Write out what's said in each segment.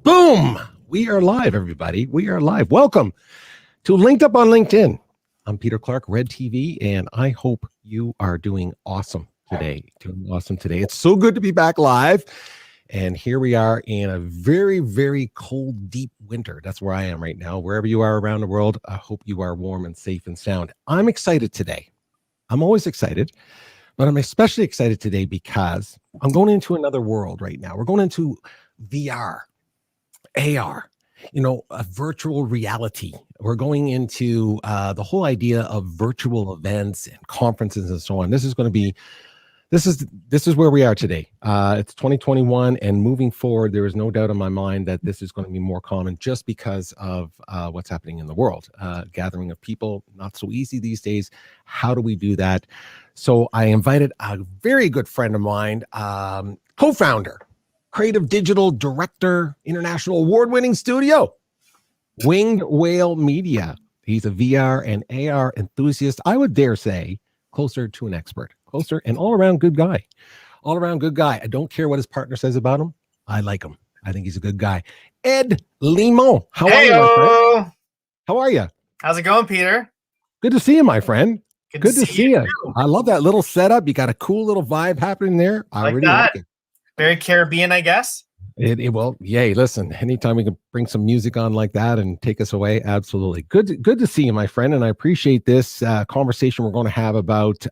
Boom! We are live, everybody. We are live. Welcome to LinkedUp on LinkedIn. I'm Peter Clarke, Red TV, and I hope you are doing awesome today. It's so good to be back live. And here we are in a very, very cold, deep winter. That's where I am right now. Wherever you are around the world, I hope you are warm and safe and sound. I'm excited today. I'm always excited, but I'm especially excited today because I'm going into another world right now. We're going into VR, AR, a virtual reality. We're going into the whole idea of virtual events and conferences and so on. This is where we are today. It's 2021, and moving forward, there is no doubt in my mind that this is going to be more common just because of what's happening in the world. Gathering of people, not so easy these days. How do we do that? So I invited a very good friend of mine, co-founder, creative digital director, international award-winning studio, Winged Whale Media. He's a VR and AR enthusiast. I would dare say closer to an expert, closer and all-around good guy. All-around good guy. I don't care what his partner says about him. I like him. I think he's a good guy. Ed Limon. How are you, my friend? How are you? How's it going, Peter? Good to see you, my friend. Good to see you. Too. I love that little setup. You got a cool little vibe happening there. I really like it. Very Caribbean, I guess. Well, yay. Listen, anytime we can bring some music on like that and take us away, absolutely. Good to see you, my friend. And I appreciate this conversation we're going to have about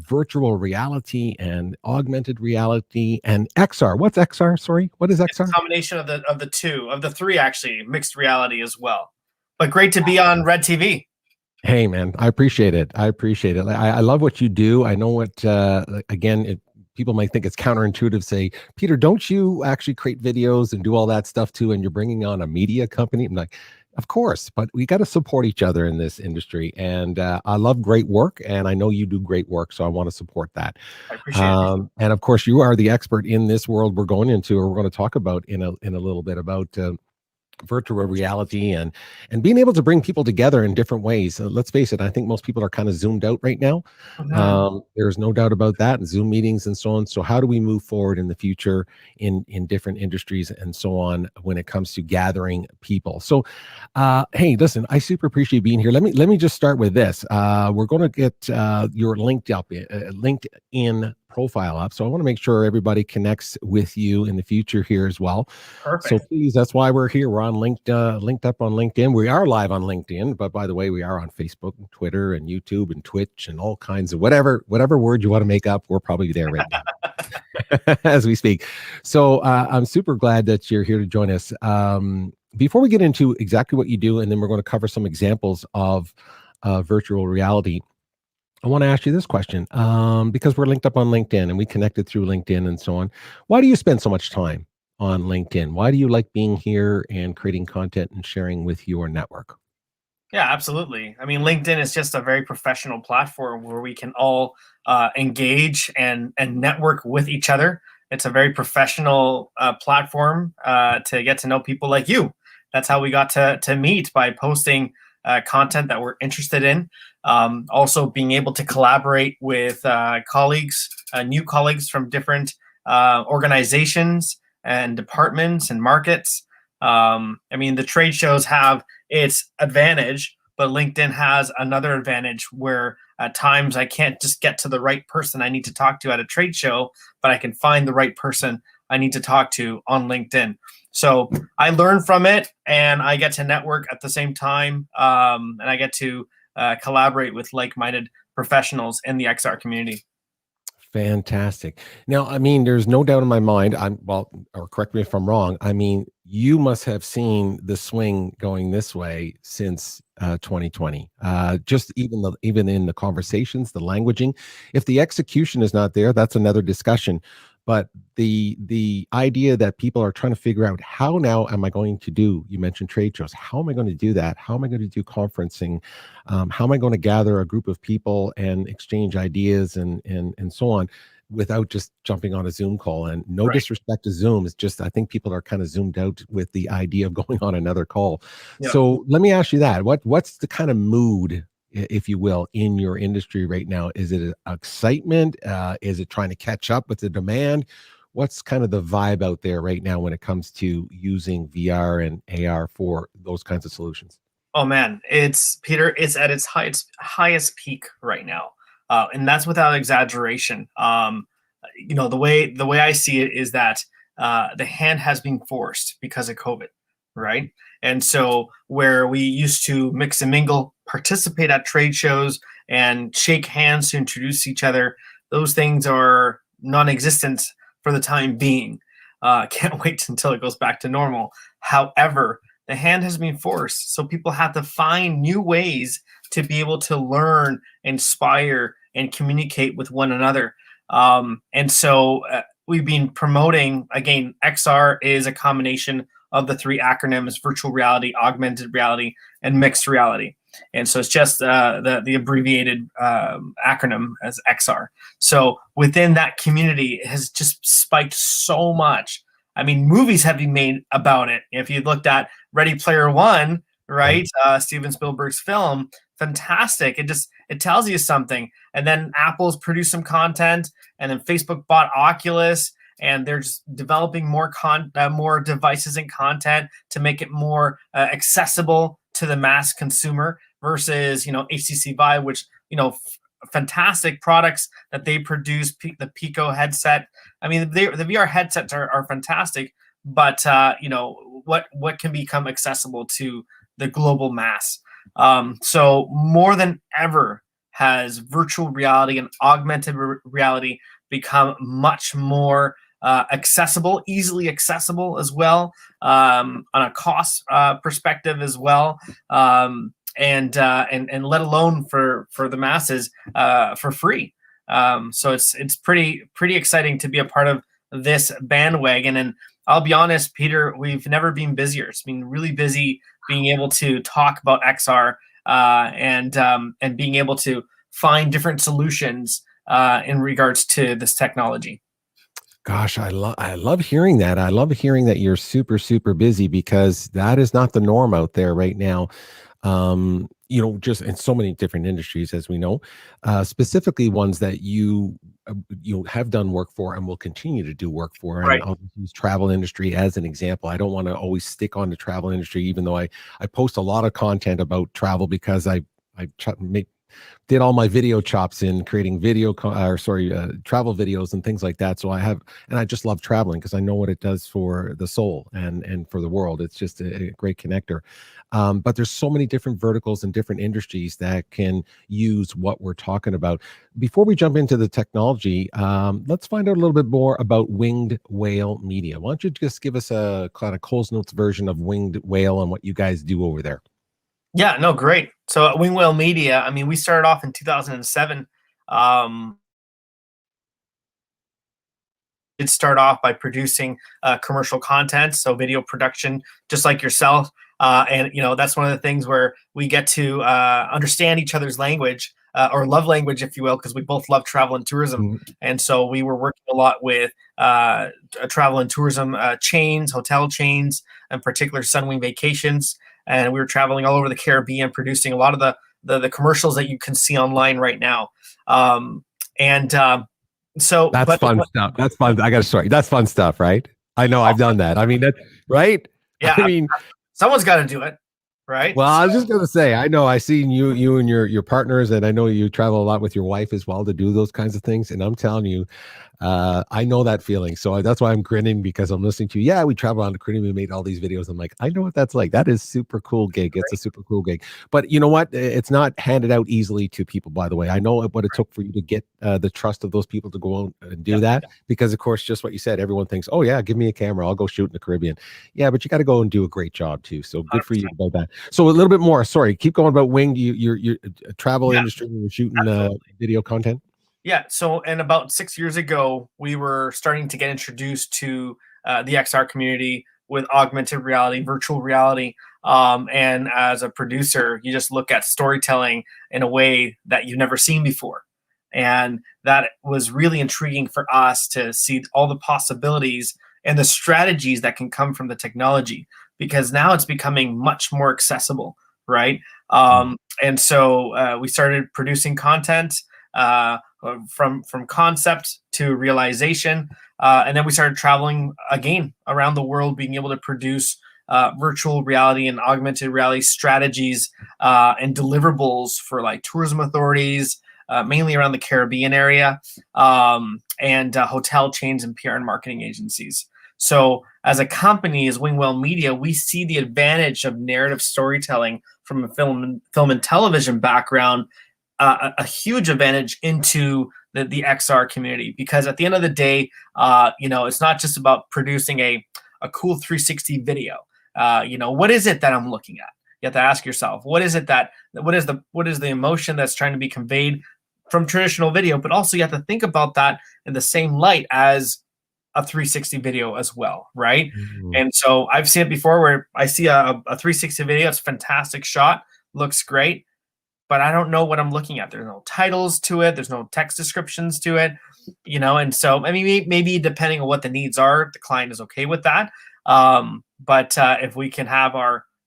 virtual reality and augmented reality and XR. What's XR? Sorry, what is XR? It's a combination of the three, actually, mixed reality as well. But great to be on Red TV. Hey, man, I appreciate it. I love what you do. I know what, people might think it's counterintuitive, say, Peter, don't you actually create videos and do all that stuff too? And you're bringing on a media company. I'm like, of course, but we got to support each other in this industry. And I love great work, and I know you do great work, so I want to support that. I appreciate it. And of course, you are the expert in this world we're going into, or we're going to talk about in a little bit about virtual reality and being able to bring people together in different ways. Let's face it, I think most people are kind of zoomed out right now. There's no doubt about that, and Zoom meetings and so on. So how do we move forward in the future in different industries and so on when it comes to gathering people? So hey, listen, I super appreciate being here. Let me just start with this. We're going to get your LinkedIn profile up, so I want to make sure everybody connects with you in the future here as well. Perfect. So please, that's why we're here. We're on LinkedUp on LinkedIn. We are live on LinkedIn, but by the way, we are on Facebook and Twitter and YouTube and Twitch and all kinds of whatever word you want to make up. We're probably there right now as we speak. So I'm super glad that you're here to join us. Before we get into exactly what you do, and then we're going to cover some examples of virtual reality, I want to ask you this question, because we're linked up on LinkedIn and we connected through LinkedIn and so on. Why do you spend so much time on LinkedIn? Why do you like being here and creating content and sharing with your network? Yeah, absolutely. I mean, LinkedIn is just a very professional platform where we can all engage and network with each other. It's a very professional platform to get to know people like you. That's how we got to meet, by posting content that we're interested in. Also being able to collaborate with colleagues, new colleagues from different organizations and departments and markets. I mean, the trade shows have its advantage, but LinkedIn has another advantage where at times I can't just get to the right person I need to talk to at a trade show, but I can find the right person I need to talk to on LinkedIn. So I learn from it, and I get to network at the same time, and I get to collaborate with like-minded professionals in the XR community. Fantastic. Now, I mean, there's no doubt in my mind, well, or correct me if I'm wrong. I mean, you must have seen the swing going this way since 2020. Just even in the conversations, the languaging. If the execution is not there, that's another discussion. But the idea that people are trying to figure out, how now am I going to do, you mentioned trade shows, how am I going to do that? How am I going to do conferencing? How am I going to gather a group of people and exchange ideas and so on, without just jumping on a Zoom call? And no Right. disrespect to Zoom, it's just I think people are kind of zoomed out with the idea of going on another call. Yeah. So let me ask you that. What's the kind of mood, if you will, in your industry right now? Is it excitement? Is it trying to catch up with the demand? What's kind of the vibe out there right now when it comes to using VR and AR for those kinds of solutions? Oh man, it's Peter. It's at its highest peak right now, and that's without exaggeration. The way I see it is that the hand has been forced because of COVID, right? And so where we used to mix and mingle, participate at trade shows, and shake hands to introduce each other, those things are non-existent for the time being. Can't wait until it goes back to normal. However, the hand has been forced, so people have to find new ways to be able to learn, inspire, and communicate with one another. And so we've been promoting, again, XR is a combination of the three acronyms: virtual reality, augmented reality, and mixed reality. And so it's just the abbreviated acronym as XR. So within that community, it has just spiked so much. I mean, movies have been made about it. If you looked at Ready Player One, right, Steven Spielberg's film, fantastic. It tells you something. And then Apple's produced some content, and then Facebook bought Oculus, and they're just developing more devices and content to make it more accessible to the mass consumer, versus HTC Vive, which fantastic products that they produce. The Pico headset. I mean, the VR headsets are fantastic, but what can become accessible to the global mass? So more than ever has virtual reality and augmented reality become much more accessible, easily accessible as well, on a cost perspective as well. And let alone for the masses for free. So it's pretty exciting to be a part of this bandwagon. And I'll be honest, Peter, we've never been busier. It's been really busy being able to talk about XR and being able to find different solutions in regards to this technology. Gosh, I love hearing that. I love hearing that you're super, super busy, because that is not the norm out there right now. Just in so many different industries, as we know, specifically ones that you have done work for and will continue to do work for. And Right. I'll use travel industry as an example. I don't want to always stick on the travel industry, even though I post a lot of content about travel, because I did all my video chops in creating travel videos and things like that. So I just love traveling, because I know what it does for the soul and for the world. It's just a great connector. But there's so many different verticals and different industries that can use what we're talking about. Before we jump into the technology, let's find out a little bit more about Winged Whale Media. Why don't you just give us a kind of Coles Notes version of Winged Whale and what you guys do over there? Yeah, no, great. So at Winged Whale Media, I mean, we started off in 2007. Did start off by producing commercial content, so video production, just like yourself. And that's one of the things where we get to understand each other's language, or love language, if you will, because we both love travel and tourism. Mm-hmm. And so we were working a lot with travel and tourism chains, hotel chains, in particular Sunwing Vacations. And we were traveling all over the Caribbean, producing a lot of the commercials that you can see online right now. So that's fun stuff. That's fun. I got a story. That's fun stuff, right? I know I've done that. I mean, that's right. Yeah. I mean, someone's got to do it, right? Well, I was just gonna say, I know I've seen you and your partners, and I know you travel a lot with your wife as well to do those kinds of things. And I'm telling you, I know that feeling. So that's why I'm grinning, because I'm listening to you. Yeah, we travel around the Caribbean. We made all these videos. I'm like, I know what that's like. That is super cool gig. It's a super cool gig. But you know what? It's not handed out easily to people, by the way. I know what it took for you to get the trust of those people to go out and do that. Because, of course, just what you said, everyone thinks, oh, yeah, give me a camera. I'll go shoot in the Caribbean. Yeah, but you got to go and do a great job, too. So good 100%. for you about that. So a little bit more. Sorry, keep going about Wing. You're a travel industry. You're shooting video content. Yeah. So, and about 6 years ago, we were starting to get introduced to the XR community with augmented reality, virtual reality. And as a producer, you just look at storytelling in a way that you've never seen before. And that was really intriguing for us to see all the possibilities and the strategies that can come from the technology, because now it's becoming much more accessible, right? And so we started producing content from concept to realization, and then we started traveling again around the world, being able to produce virtual reality and augmented reality strategies and deliverables for like tourism authorities, mainly around the Caribbean area, and hotel chains and PR and marketing agencies. So as a company, as Wingwell Media, we see the advantage of narrative storytelling from a film and television background, a huge advantage into the XR community, because at the end of the day, it's not just about producing a cool 360 video. What is it that I'm looking at? You have to ask yourself, what is the emotion that's trying to be conveyed from traditional video? But also you have to think about that in the same light as a 360 video as well, right? And so I've seen it before where I see a 360 video, it's a fantastic shot, looks great, but I don't know what I'm looking at. There's no titles to it. There's no text descriptions to it, and so, I mean, maybe depending on what the needs are, the client is okay with that. But if we can have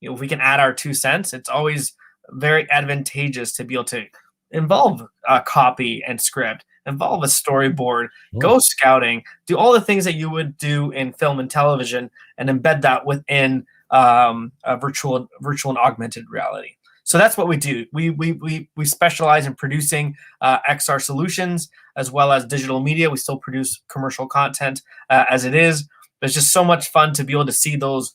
if we can add our 2 cents, it's always very advantageous to be able to involve a copy and script, involve a storyboard, go scouting, do all the things that you would do in film and television, and embed that within a virtual and augmented reality. So that's what we do. We specialize in producing XR solutions as well as digital media. We still produce commercial content as it is. But it's just so much fun to be able to see those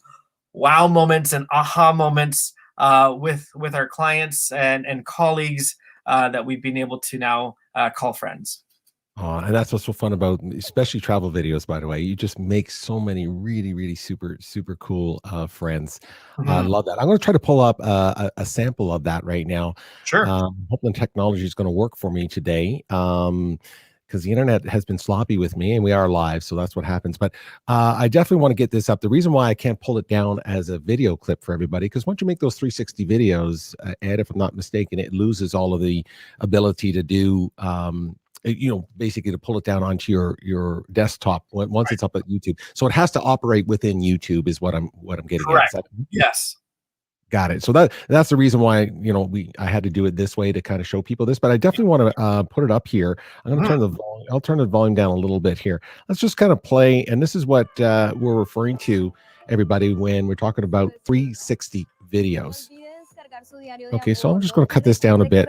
wow moments and aha moments with our clients and colleagues that we've been able to now call friends. And that's what's so fun about, especially travel videos, by the way. You just make so many really, really super, super cool friends. I love that. I'm going to try to pull up a sample of that right now. Sure. Hoping technology is going to work for me today. Because the internet has been sloppy with me, and we are live, so that's what happens. But I definitely want to get this up. The reason why I can't pull it down as a video clip for everybody, because once you make those 360 videos, Ed, if I'm not mistaken, it loses all of the ability to do, basically to pull it down onto your desktop once it's up at YouTube. So it has to operate within YouTube, is what I'm getting Correct. at. Yes. Got it. So that's the reason why I had to do it this way, to kind of show people this. But I definitely want to put it up here. I'm going to turn the volume. I'll turn the volume down a little bit here. Let's just kind of play. And this is what we're referring to, everybody, when we're talking about 360 videos. Okay, so I'm just going to cut this down a bit.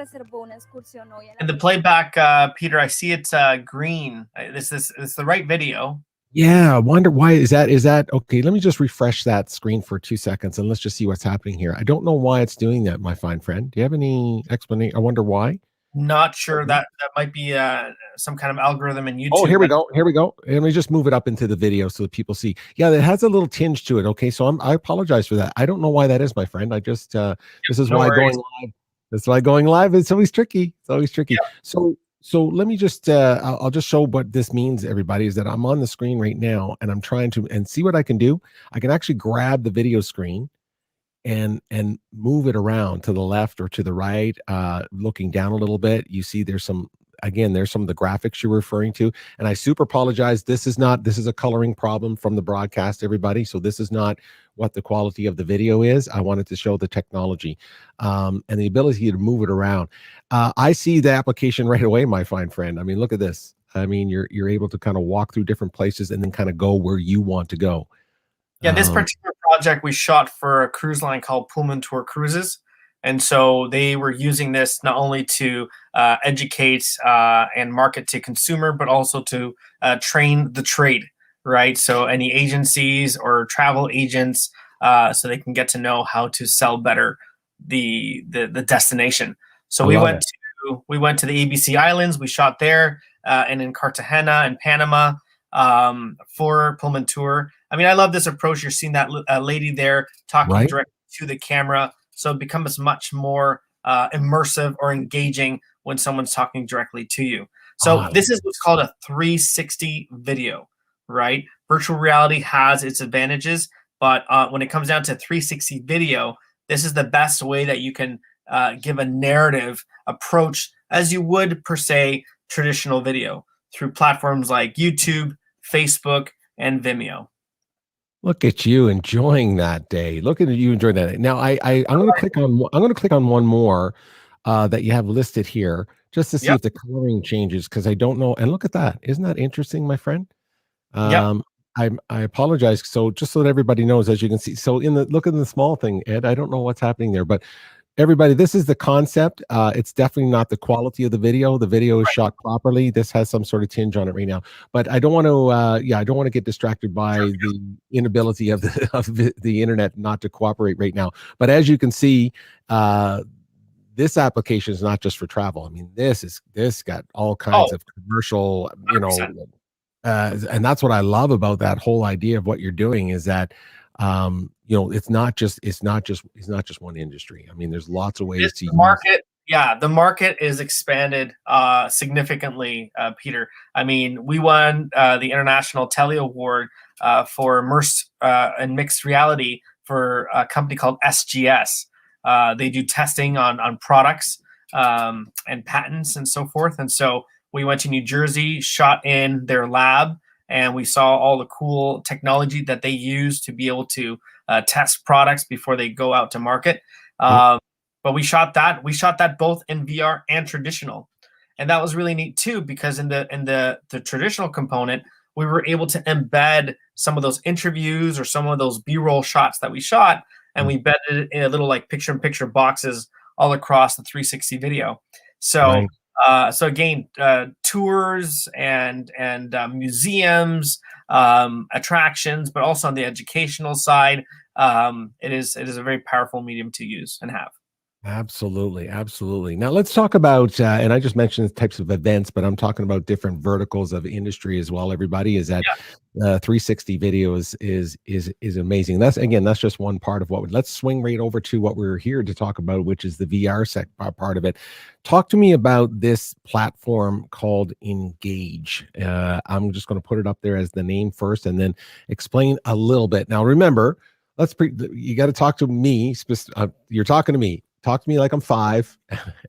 And the playback, Peter, I see it's green. It's the right video. Yeah, I wonder why is that okay? Let me just refresh that screen for 2 seconds and let's just see what's happening here. I don't know why it's doing that, my fine friend. Do you have any explanation? I wonder why. Not sure. That might be some kind of algorithm in YouTube. Oh, here we go. Let me just move it up into the video so that people see. Yeah, it has a little tinge to it. Okay, so I apologize for that. I don't know why that is, my friend. I just this is why going live. That's why going live is always tricky. It's always tricky. Yep. So let me just, I'll just show what this means, everybody, is that I'm on the screen right now and I'm trying to, and see what I can do. I can actually grab the video screen and move it around to the left or to the right, looking down a little bit. You see there's some of the graphics you're referring to. And I super apologize. This is a coloring problem from the broadcast, everybody. So this is not what the quality of the video is. I wanted to show the technology and the ability to move it around. I see the application right away, my fine friend. I mean, look at this. I mean, you're able to kind of walk through different places and then kind of go where you want to go. Yeah, this particular project we shot for a cruise line called Pullmantur Cruises. And so they were using this not only to educate and market to consumer, but also to train the trade, right? So any agencies or travel agents, so they can get to know how to sell better the destination. So I we love went it. to the ABC Islands. We shot there and in Cartagena and Panama for Pullmantur. I mean, I love this approach. You're seeing that lady there talking Right? directly to the camera, so it becomes much more immersive or engaging when someone's talking directly to you. Oh, So this is what's called a 360 video, right? Virtual reality has its advantages, but when it comes down to 360 video, this is the best way that you can give a narrative approach as you would per se traditional video through platforms like YouTube, Facebook, and Vimeo. look at you enjoying that day. Look at you enjoying that day. Now, I'm going to click on one more that you have listed here just to see Yep. if the coloring changes because I don't know. And look at that. Isn't that interesting, my friend? Yep. I apologize. So just so that everybody knows, as you can see, so look at the small thing, Ed. I don't know what's happening there, but everybody, this is the concept. It's definitely not the quality of the video. The video is shot properly. This has some sort of tinge on it right now, but I don't want to. I don't want to get distracted by the inability of the internet not to cooperate right now. But as you can see, this application is not just for travel. I mean, this got all kinds of commercial, 100%. And that's what I love about that whole idea of what you're doing is that it's not just one industry. I mean, there's lots of ways to The use. market, yeah, the market is expanded significantly, Peter. I mean, we won the International Telly Award for immersed and mixed reality for a company called SGS. They do testing on products and patents and so forth. And so we went to New Jersey, shot in their lab, and we saw all the cool technology that they use to be able to test products before they go out to market. But we shot that. We shot that both in VR and traditional, and that was really neat too because in the traditional component, we were able to embed some of those interviews or some of those B-roll shots that we shot, and we embedded it in a little like picture-in-picture boxes all across the 360 video. So. Right. So again, tours and museums, attractions, but also on the educational side, it is a very powerful medium to use and have. Absolutely, absolutely. Now let's talk about, and I just mentioned types of events, but I'm talking about different verticals of industry as well. Everybody is that 360 video is amazing. That's just one part of what. Let's swing right over to what we're here to talk about, which is the VR part of it. Talk to me about this platform called Engage. I'm just going to put it up there as the name first, and then explain a little bit. Now, remember, you got to talk to me. You're talking to me. Talk to me like I'm 5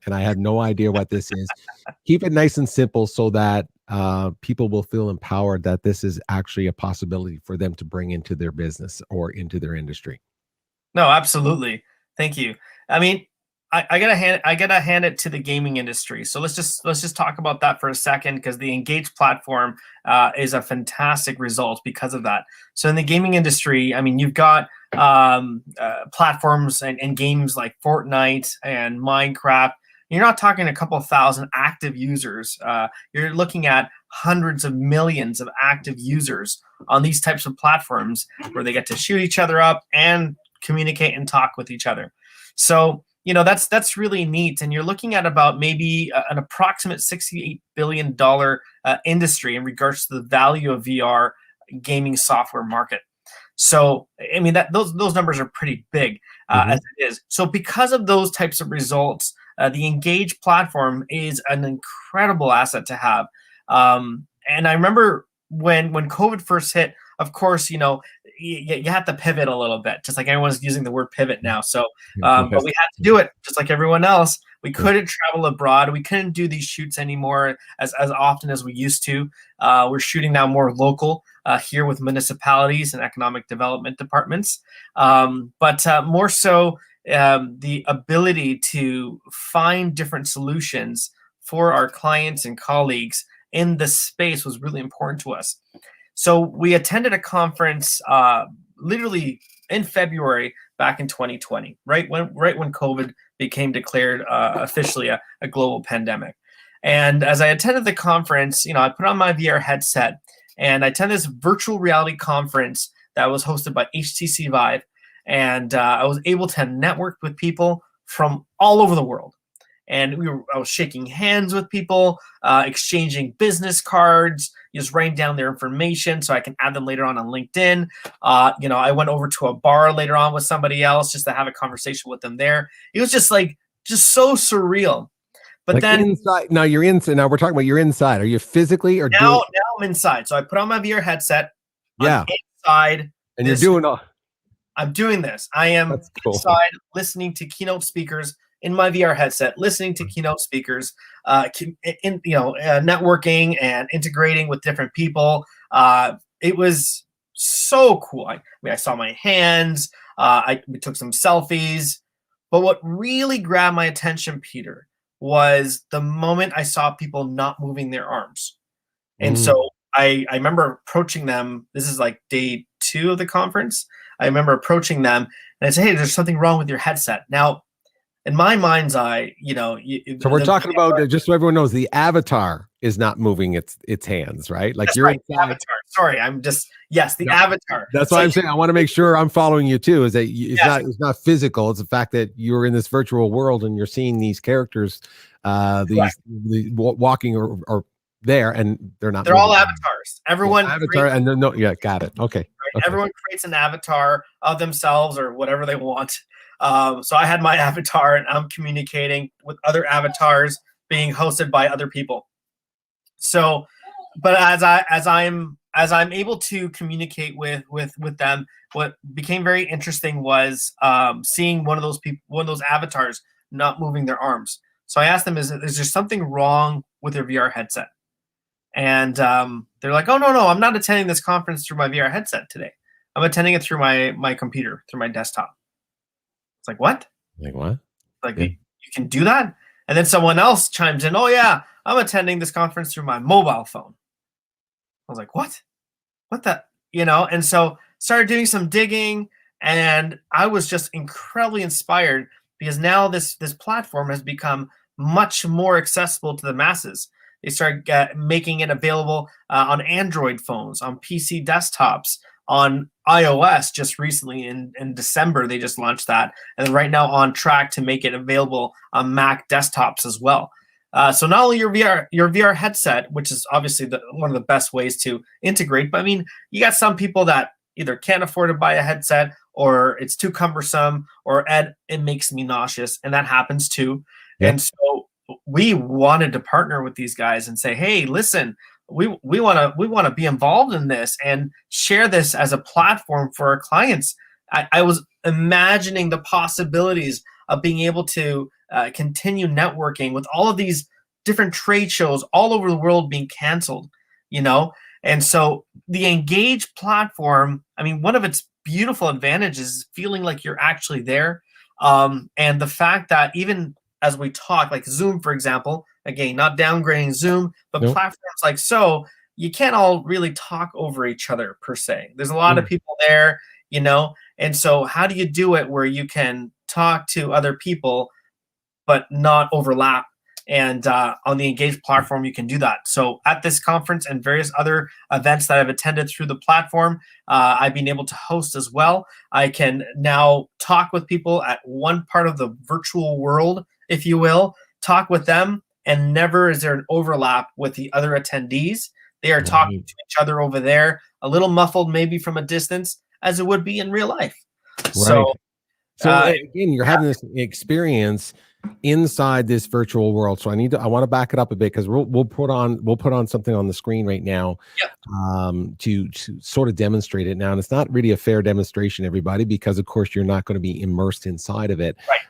and I have no idea what this is. Keep it nice and simple so that people will feel empowered that this is actually a possibility for them to bring into their business or into their industry. No, absolutely. Thank you. I mean, I gotta hand it to the gaming industry. So let's just talk about that for a second because the Engage platform is a fantastic result because of that. So in the gaming industry, I mean, you've got platforms and games like Fortnite and Minecraft. You're not talking a couple thousand active users. You're looking at hundreds of millions of active users on these types of platforms where they get to shoot each other up and communicate and talk with each other. So that's really neat. And you're looking at about maybe an approximate $68 billion industry in regards to the value of VR gaming software market. So, I mean, those numbers are pretty big as it is. So because of those types of results, the Engage platform is an incredible asset to have. And I remember when COVID first hit, of course, you have to pivot a little bit, just like everyone's using the word pivot now. So, but we had to do it just like everyone else. We couldn't travel abroad. We couldn't do these shoots anymore as often as we used to. We're shooting now more local here with municipalities and economic development departments. But more so, the ability to find different solutions for our clients and colleagues in this space was really important to us. So we attended a conference literally in February back in 2020, right when COVID became declared officially a global pandemic. And as I attended the conference, I put on my VR headset and I attended this virtual reality conference that was hosted by HTC Vive. And I was able to network with people from all over the world. And I was shaking hands with people, exchanging business cards, just writing down their information so I can add them later on LinkedIn. I went over to a bar later on with somebody else just to have a conversation with them there. It was just so surreal. But then inside, now you're inside. Now we're talking about you're inside. Are you physically or now I'm inside? So I put on my VR headset. Yeah, I'm inside, and you're doing all. I'm doing this. I am inside listening to keynote speakers in my VR headset, listening to keynote speakers, networking and integrating with different people. It was so cool. I saw my hands. We took some selfies. But what really grabbed my attention, Peter, was the moment I saw people not moving their arms. And so I remember approaching them. This is like day 2 of the conference. I remember approaching them and I said, "Hey, there's something wrong with your headset." Now, in my mind's eye, so we're talking about, just so everyone knows, the avatar is not moving its hands, right? Like you're right, inside. Avatar. Sorry, the avatar. That's why I'm saying I want to make sure I'm following you too. Is that it's not physical? It's the fact that you're in this virtual world and you're seeing these characters, these walking or there, and they're not. They're all avatars. Everyone avatar, and no, got it. Okay. Right? Okay. Everyone creates an avatar of themselves or whatever they want. So I had my avatar, and I'm communicating with other avatars being hosted by other people. So, but as I'm able to communicate with them, what became very interesting was seeing one of those avatars not moving their arms. So I asked them, is there something wrong with your VR headset? And they're like, "Oh, no, I'm not attending this conference through my VR headset today. I'm attending it through my computer, through my desktop." It's like, what? Like what? Like, you can do that? And then someone else chimes in, "Oh, yeah, I'm attending this conference through my mobile phone." I was like, what? What the? And so started doing some digging, and I was just incredibly inspired because now this platform has become much more accessible to the masses. They started making it available on Android phones, on PC desktops, on iOS. Just recently in December, they just launched that. And right now on track to make it available on Mac desktops as well. So not only your VR headset, which is obviously one of the best ways to integrate, but I mean, you got some people that either can't afford to buy a headset or it's too cumbersome or it makes me nauseous. And that happens too. Yep. And so we wanted to partner with these guys and say, "Hey, listen, we want to be involved in this and share this as a platform for our clients." I was imagining the possibilities of being able to continue networking with all of these different trade shows all over the world being canceled, And so the Engage platform, I mean, one of its beautiful advantages is feeling like you're actually there. And the fact that even as we talk, like Zoom, for example, again, not downgrading Zoom, but platforms like you can't all really talk over each other per se. There's a lot of people there, and so how do you do it where you can talk to other people but not overlap? And on the Engage platform, you can do that. So at this conference and various other events that I've attended through the platform, I've been able to host as well. I can now talk with people at one part of the virtual world, if you will, talk with them, and never is there an overlap with the other attendees. They are talking to each other over there, a little muffled maybe from a distance, as it would be in real life. Right. So again, you're having this experience inside this virtual world. So I want to back it up a bit because we'll put on something on the screen right now to sort of demonstrate it now. And it's not really a fair demonstration, everybody, because of course you're not going to be immersed inside of it. Right.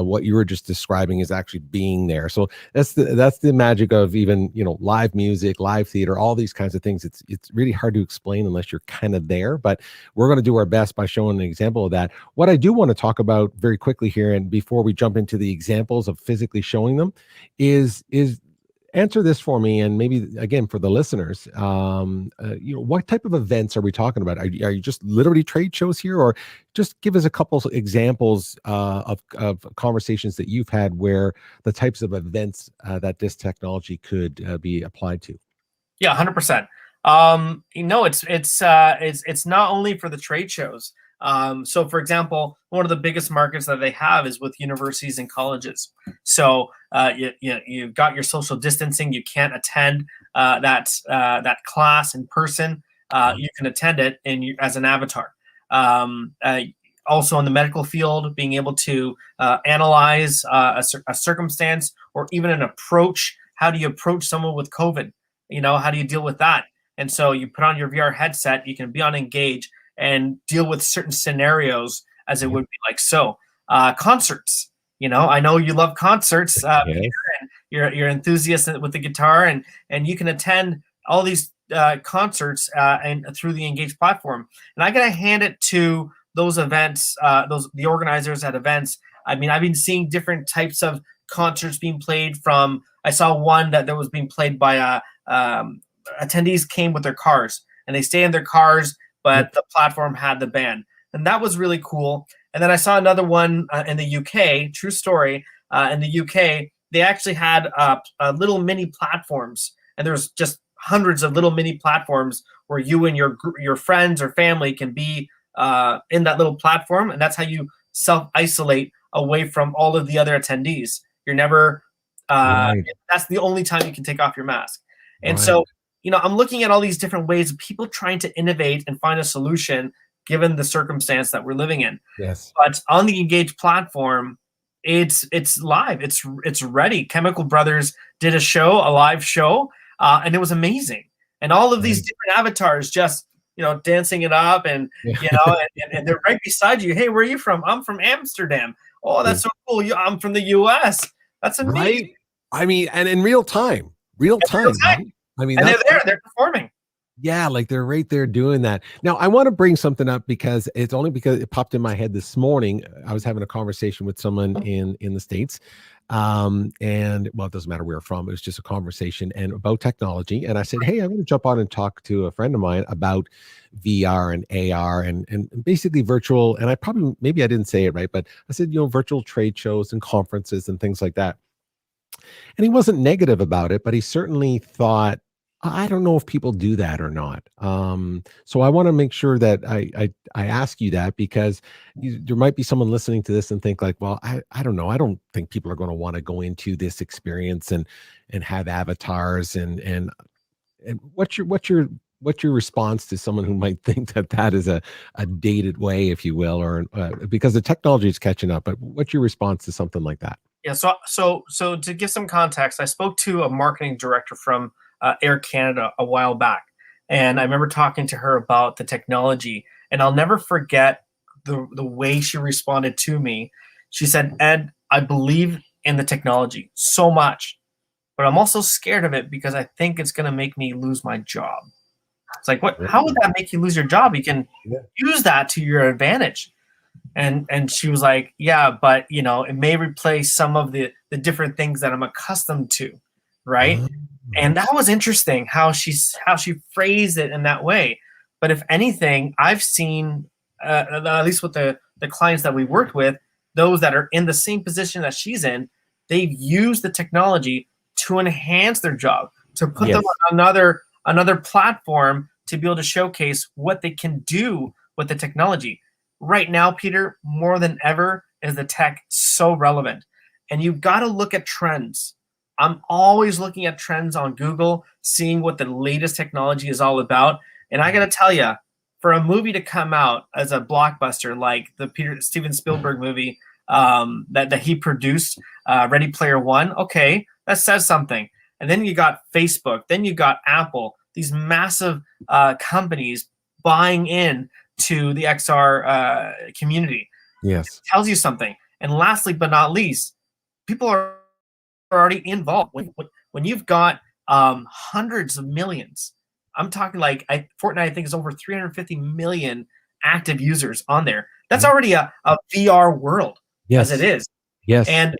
What you were just describing is actually being there. So that's the magic of even live music, live theater, all these kinds of things. It's really hard to explain unless you're kind of there. But we're going to do our best by showing an example of that. What I do want to talk about very quickly here, and before we jump into the examples of physically showing them, is answer this for me, and maybe again for the listeners, what type of events are we talking about? Are you just literally trade shows here, or just give us a couple examples of conversations that you've had where the types of events that this technology could be applied to? Yeah, 100%. It's not only for the trade shows. So, for example, one of the biggest markets that they have is with universities and colleges. So you've got your social distancing. You can't attend that class in person. You can attend it as an avatar. Also in the medical field, being able to analyze a circumstance or even an approach. How do you approach someone with COVID? How do you deal with that? And so you put on your VR headset, you can be on Engage and deal with certain scenarios as it would be like so. Concerts, I know you love concerts, Peter, and you're enthusiast with the guitar, and you can attend all these concerts and through the Engage platform. And I gotta hand it to those events, the organizers at events. I mean, I've been seeing different types of concerts being played from. I saw one that was being played by attendees came with their cars and they stay in their cars, but the platform had the band, and that was really cool. And then I saw another one in the UK. True story. In the UK, they actually had little mini platforms, and there's just hundreds of little mini platforms where you and your friends or family can be in that little platform, and that's how you self-isolate away from all of the other attendees. You're never that's the only time you can take off your mask. And so, I'm looking at all these different ways of people trying to innovate and find a solution given the circumstance that we're living in. Yes. But on the Engage platform, it's live. It's ready. Chemical Brothers did a live show, and it was amazing. And all of these different avatars just dancing it up, and and they're right beside you. Hey, where are you from? I'm from Amsterdam. Oh, that's so cool. I'm from the US. That's amazing. Right? I mean, and in real time. Right? I mean, and they're performing. Yeah, like they're right there doing that. Now, I want to bring something up because it popped in my head this morning. I was having a conversation with someone in the States. And well, it doesn't matter where from. It was just a conversation and about technology. And I said, hey, I'm going to jump on and talk to a friend of mine about VR and AR and basically virtual. And maybe I didn't say it right, but I said, virtual trade shows and conferences and things like that. And he wasn't negative about it, but he certainly thought, I don't know if people do that or not. So I want to make sure that I ask you that, because there might be someone listening to this and think like, well, I don't know. I don't think people are going to want to go into this experience and have avatars and what's your response to someone who might think that is a dated way, if you will, or because the technology is catching up. But what's your response to something like that? Yeah. So to give some context, I spoke to a marketing director from Air Canada a while back, and I remember talking to her about the technology, and I'll never forget the way she responded to me. She said, Ed, I believe in the technology so much, but I'm also scared of it because I think it's going to make me lose my job. It's like, what? How would that make you lose your job? You can use that to your advantage. And she was like, yeah, but it may replace some of the different things that I'm accustomed to, right? And that was interesting how she phrased it in that way. But if anything, I've seen, at least with the clients that we worked with, those that are in the same position that she's in, they've used the technology to enhance their job, to put them on another platform to be able to showcase what they can do with the technology. Right now, Peter, more than ever, is the tech so relevant. And you've got to look at trends. I'm always looking at trends on Google, seeing what the latest technology is all about. And I got to tell you, for a movie to come out as a blockbuster like the Steven Spielberg movie that he produced, Ready Player One, okay, that says something. And then you got Facebook, then you got Apple, these massive companies buying in to the XR community. Yes. It tells you something. And lastly, but not least, people are already involved. When you've got hundreds of millions, I'm talking like Fortnite, I think, is over 350 million active users on there. That's already a VR world as it is. Yes. And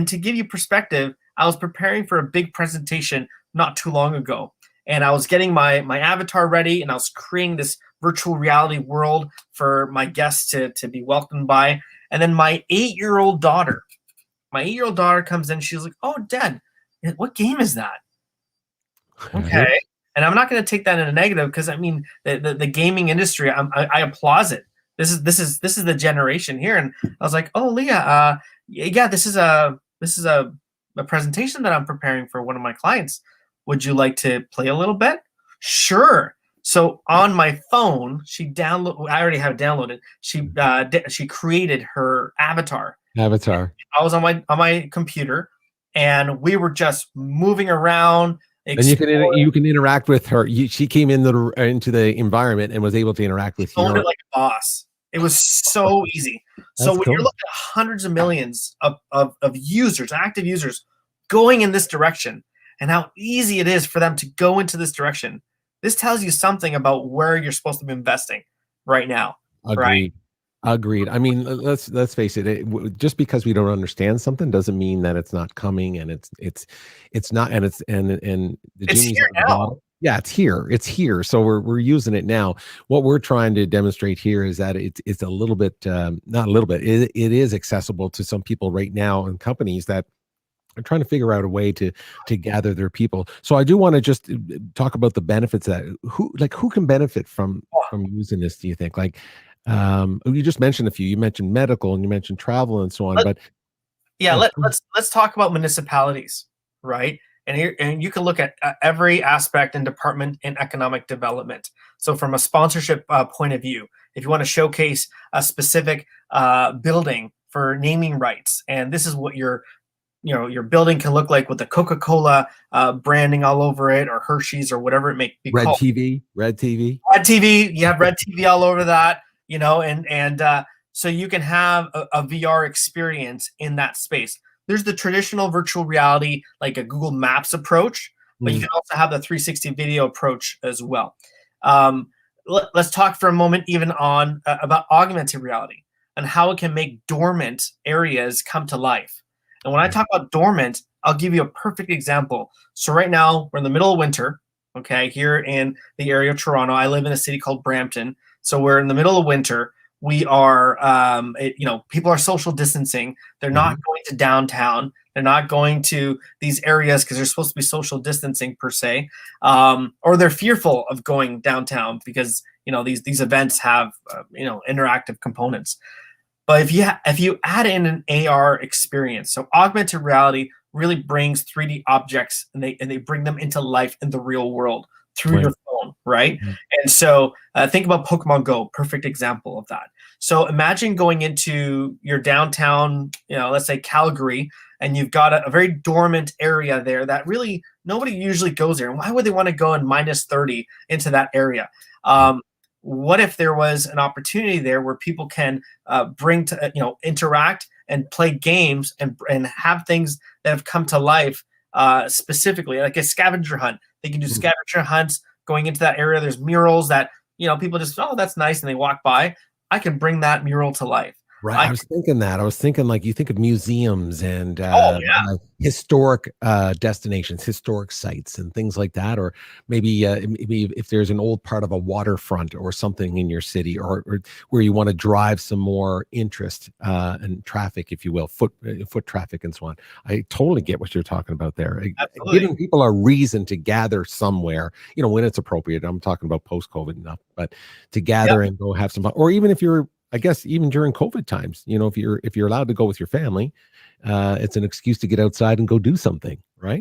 to give you perspective, I was preparing for a big presentation not too long ago, and I was getting my avatar ready, and I was creating this virtual reality world for my guests to be welcomed by. And then my 8-year-old daughter comes in. She's like, "Oh, Dad, what game is that?" Okay. And I'm not going to take that in a negative, because I mean the gaming industry, I applaud it. This is the generation here. And I was like, "Oh, Leah, yeah, this is a presentation that I'm preparing for one of my clients. Would you like to play a little bit?" Sure. So on my phone, I already have it downloaded. She created her avatar. I was on my computer, and we were just moving around. And you can interact with her. She came into the environment and was able to interact with you. Owned it like a boss. It was so easy. So when you're looking at hundreds of millions of users, active users, going in this direction, and how easy it is for them to go into this direction, this tells you something about where you're supposed to be investing right now. Agreed. I mean, let's face it. Just because we don't understand something doesn't mean that it's not coming, and it's not, and the it's here now. Yeah, it's here. So we're using it now. What we're trying to demonstrate here is that it's a little bit, not a little bit. It is accessible to some people right now, and companies that are trying to figure out a way to gather their people. So I do want to just talk about the benefits that who can benefit from using this. Do you think, like? You just mentioned a few. You mentioned medical, and you mentioned travel, and so on. Let's talk about municipalities, right? And you can look at every aspect and department in economic development. So from a sponsorship point of view, if you want to showcase a specific building for naming rights, and this is what your building can look like with the Coca-Cola branding all over it, or Hershey's, or whatever it may be called. Red TV. You have Red TV all over that. So you can have a VR experience in that space. There's the traditional virtual reality, like a Google Maps approach, but you can also have the 360 video approach as well. Let's talk for a moment even on about augmented reality and how it can make dormant areas come to life. And when I talk about dormant, I'll give you a perfect example. So right now we're in the middle of winter, okay, here in the area of Toronto. I live in a city called Brampton. So we're in the middle of winter. We are, people are social distancing. They're not going to downtown. They're not going to these areas because they're supposed to be social distancing per se, or they're fearful of going downtown because these events have interactive components. But if you add in an AR experience, so augmented reality really brings 3D objects and they bring them into life in the real world through your phone, right? And so think about Pokemon Go, perfect example of that. So imagine going into your downtown, let's say Calgary, and you've got a very dormant area there that really nobody usually goes there. And why would they want to go in -30 into that area? What if there was an opportunity there where people can bring to, interact and play games and have things that have come to life specifically, like a scavenger hunt. They can do scavenger hunts going into that area. There's murals that, people just, oh, that's nice, and they walk by. I can bring that mural to life. Right. I was thinking like you think of museums and historic destinations, historic sites and things like that. Or maybe if there's an old part of a waterfront or something in your city, or where you want to drive some more interest and traffic, if you will, foot traffic and so on. I totally get what you're talking about there. Absolutely. Giving people a reason to gather somewhere, when it's appropriate. I'm talking about post-COVID enough, but to gather and go have some fun. Or even if you're, I guess even during COVID times, if you're allowed to go with your family, it's an excuse to get outside and go do something, right?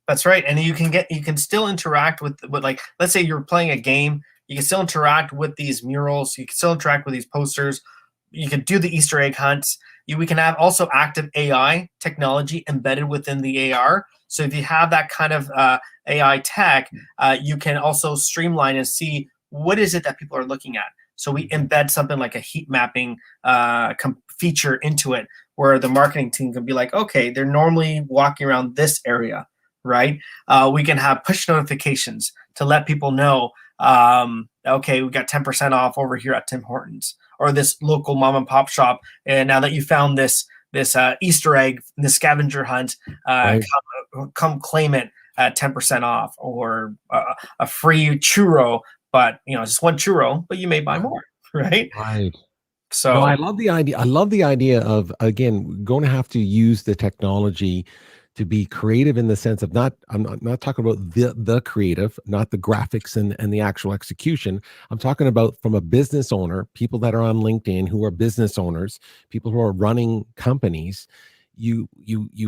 That's right. And you can still interact with like, let's say you're playing a game, you can still interact with these murals, you can still interact with these posters, you can do the Easter egg hunts. We can have also active AI technology embedded within the AR. So if you have that kind of AI tech, you can also streamline and see what is it that people are looking at. So we embed something like a heat mapping feature into it, where the marketing team can be like, okay, they're normally walking around this area, right? We can have push notifications to let people know, okay, we got 10% off over here at Tim Hortons, or this local mom and pop shop. And now that you found this this Easter egg, the scavenger hunt, Right. come claim it at 10% off, or a free churro, but just one churro, but you may buy more, right? Right. No, So I love the idea. I love the idea of, again, going to have to use the technology to be creative in the sense of I'm not talking about the creative, not the graphics and the actual execution. I'm talking about from a business owner, people that are on LinkedIn who are business owners, people who are running companies. You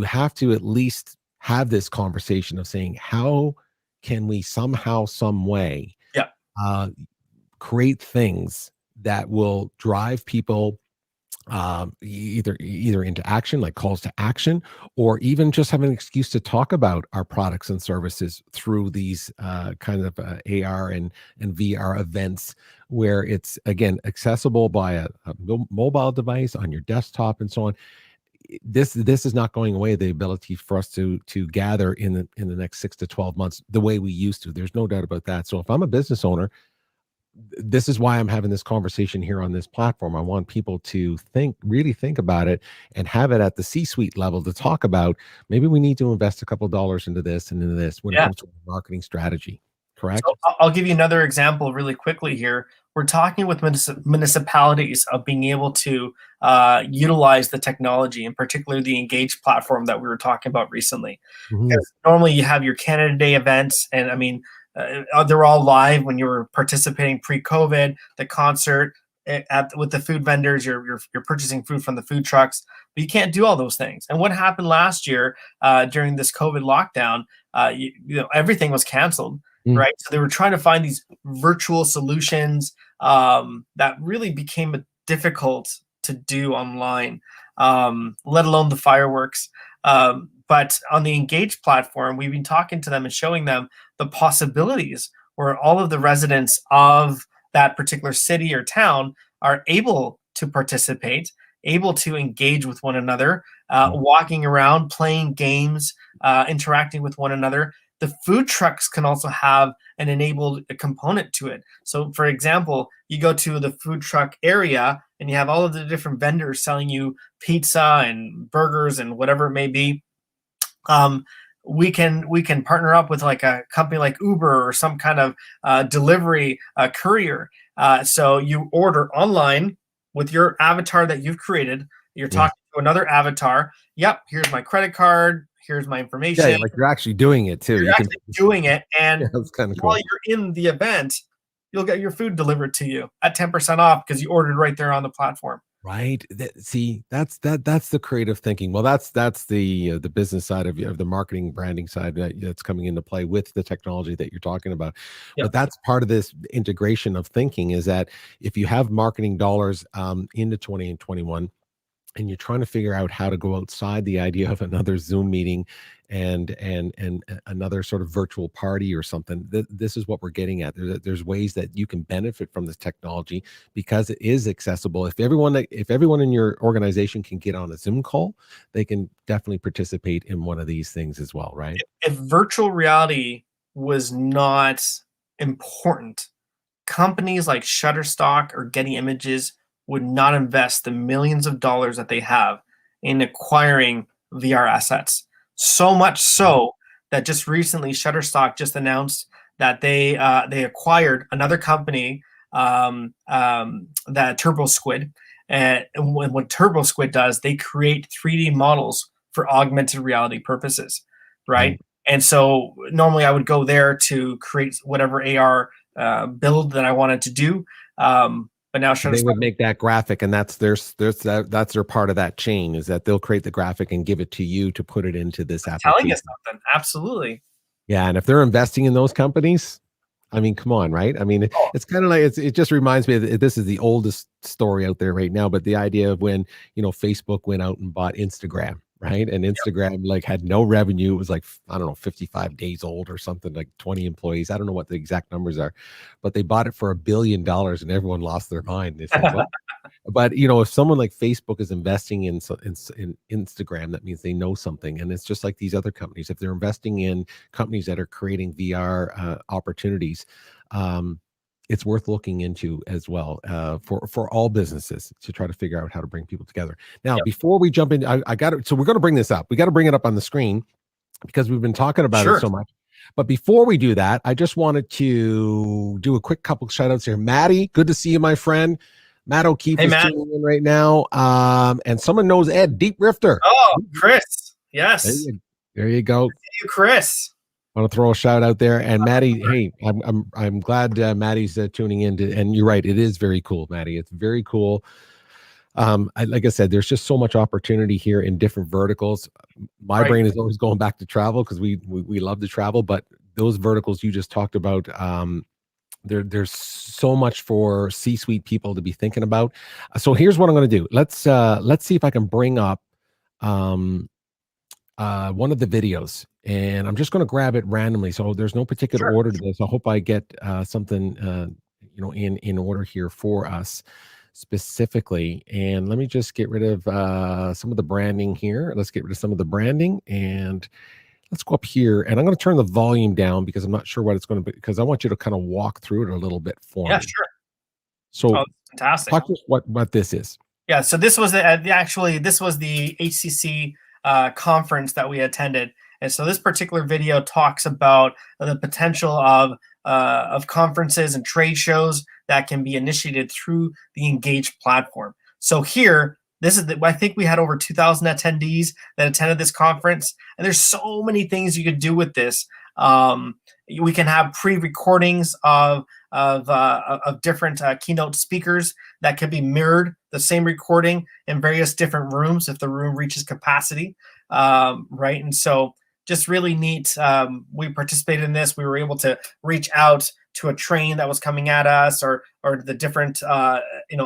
have to at least have this conversation of saying, how can we somehow, some way, yeah, uh, create things that will drive people either into action, like calls to action, or even just have an excuse to talk about our products and services through these kind of AR and VR events, where it's, again, accessible by a mobile device on your desktop and so on. This is not going away, the ability for us to gather in the next 6 to 12 months the way we used to. There's no doubt about that. So if I'm a business owner, this is why I'm having this conversation here on this platform. I want people to really think about it, and have it at the C-suite level to talk about, maybe we need to invest a couple of dollars into this and into this when it yeah. comes to marketing strategy. Correct? So I'll give you another example really quickly here. We're talking with municipalities of being able to utilize the technology, in particular the Engage platform that we were talking about recently. Mhm. Because normally you have your Canada Day events, and I mean, they're all live when you were participating pre-COVID. The concert with the food vendors, you're purchasing food from the food trucks, but you can't do all those things. And what happened last year during this COVID lockdown? Everything was canceled. Mm. Right. So they were trying to find these virtual solutions that really became difficult to do online, let alone the fireworks. But on the Engage platform, we've been talking to them and showing them the possibilities where all of the residents of that particular city or town are able to participate, able to engage with one another, walking around, playing games, interacting with one another. The food trucks can also have an enabled component to it. So, for example, you go to the food truck area and you have all of the different vendors selling you pizza and burgers and whatever it may be. We can partner up with like a company like Uber or some kind of delivery courier. So you order online with your avatar that you've created. You're Yeah. talking to another avatar. Yep, here's my credit card. Here's my information. Yeah, like you're actually doing it too. You're actually doing it, and Yeah, that's kind of while cool. you're in the event, you'll get your food delivered to you at 10% off because you ordered right there on the platform. Right. See, that's the creative thinking. Well, that's the business side of the marketing branding side that's coming into play with the technology that you're talking about. Yep. But that's part of this integration of thinking, is that if you have marketing dollars into 2021, and you're trying to figure out how to go outside the idea of another Zoom meeting and another sort of virtual party or something, this is what we're getting at. There's ways that you can benefit from this technology because it is accessible. If everyone in your organization can get on a Zoom call, they can definitely participate in one of these things as well, right? If virtual reality was not important, companies like Shutterstock or Getty Images would not invest the millions of dollars that they have in acquiring VR assets. So much so that just recently Shutterstock just announced that they acquired another company, that TurboSquid. And what TurboSquid does, they create 3D models for augmented reality purposes, right? And so normally I would go there to create whatever AR build that I wanted to do. But now They would make that graphic, and that's their part of that chain, is that they'll create the graphic and give it to you to put it into this application. telling us something. Absolutely. Yeah, and if they're investing in those companies, I mean, come on, right? I mean, it's kind of like it just reminds me of, this is the oldest story out there right now, but the idea of when, Facebook went out and bought Instagram, right? And Instagram like had no revenue. It was like, I don't know, 55 days old or something, like 20 employees. I don't know what the exact numbers are, but they bought it for $1 billion and everyone lost their mind. They said, what? But if someone like Facebook is investing in Instagram, that means they know something. And it's just like these other companies. If they're investing in companies that are creating VR opportunities, it's worth looking into as well for all businesses to try to figure out how to bring people together. Now, before we jump in, I got it. So we're going to bring this up. We got to bring it up on the screen because we've been talking about it so much. But before we do that, I just wanted to do a quick couple shout outs here. Maddie, good to see you, my friend. Matt O'Keefe is tuning in right now. And someone knows Ed, Deep Rifter. Oh, Chris. Yes. There you go. Thank you, Chris. I want to throw a shout out there. And Maddie, hey, I'm glad Maddie's tuning in. And you're right, it is very cool, Maddie. It's very cool. Like I said, there's just so much opportunity here in different verticals. My brain is always going back to travel because we love to travel, but those verticals you just talked about, there's so much for C-suite people to be thinking about. So here's what I'm going to do. Let's see if I can bring up one of the videos, and I'm just going to grab it randomly. So there's no particular order to this. I hope I get something in order here for us specifically. And let me just get rid of some of the branding here. Let's get rid of some of the branding, and let's go up here. And I'm going to turn the volume down because I'm not sure what it's going to be, because I want you to kind of walk through it a little bit for me. Yeah, sure. So fantastic. Talk to us what this is. Yeah, so this was this was the HCC conference that we attended. And so this particular video talks about the potential of conferences and trade shows that can be initiated through the Engage platform. So here, I think we had over 2,000 attendees that attended this conference, and there's so many things you could do with this. We can have pre-recordings of different keynote speakers that can be mirrored, the same recording in various different rooms if the room reaches capacity, right? And so just really neat. We participated in this. We were able to reach out to a train that was coming at us, or the different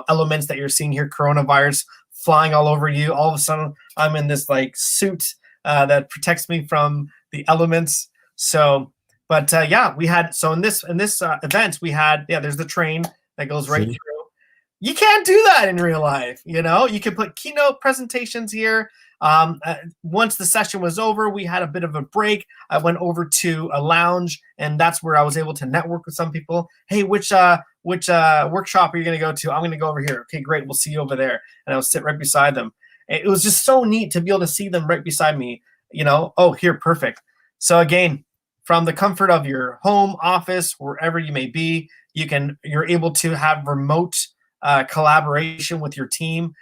elements that you're seeing here, coronavirus flying all over you. All of a sudden, I'm in this like suit that protects me from the elements. So, but we had, so in this event, we had, there's the train that goes right through. You can't do that in real life. You can put keynote presentations here. Once the session was over, we had a bit of a break. I went over to a lounge, and that's where I was able to network with some people. Hey, which workshop are you going to go to? I'm going to go over here. Okay, great. We'll see you over there. And I would sit right beside them. It was just so neat to be able to see them right beside me. Oh, here, perfect. So again, from the comfort of your home, office, wherever you may be, you're able to have remote collaboration with your team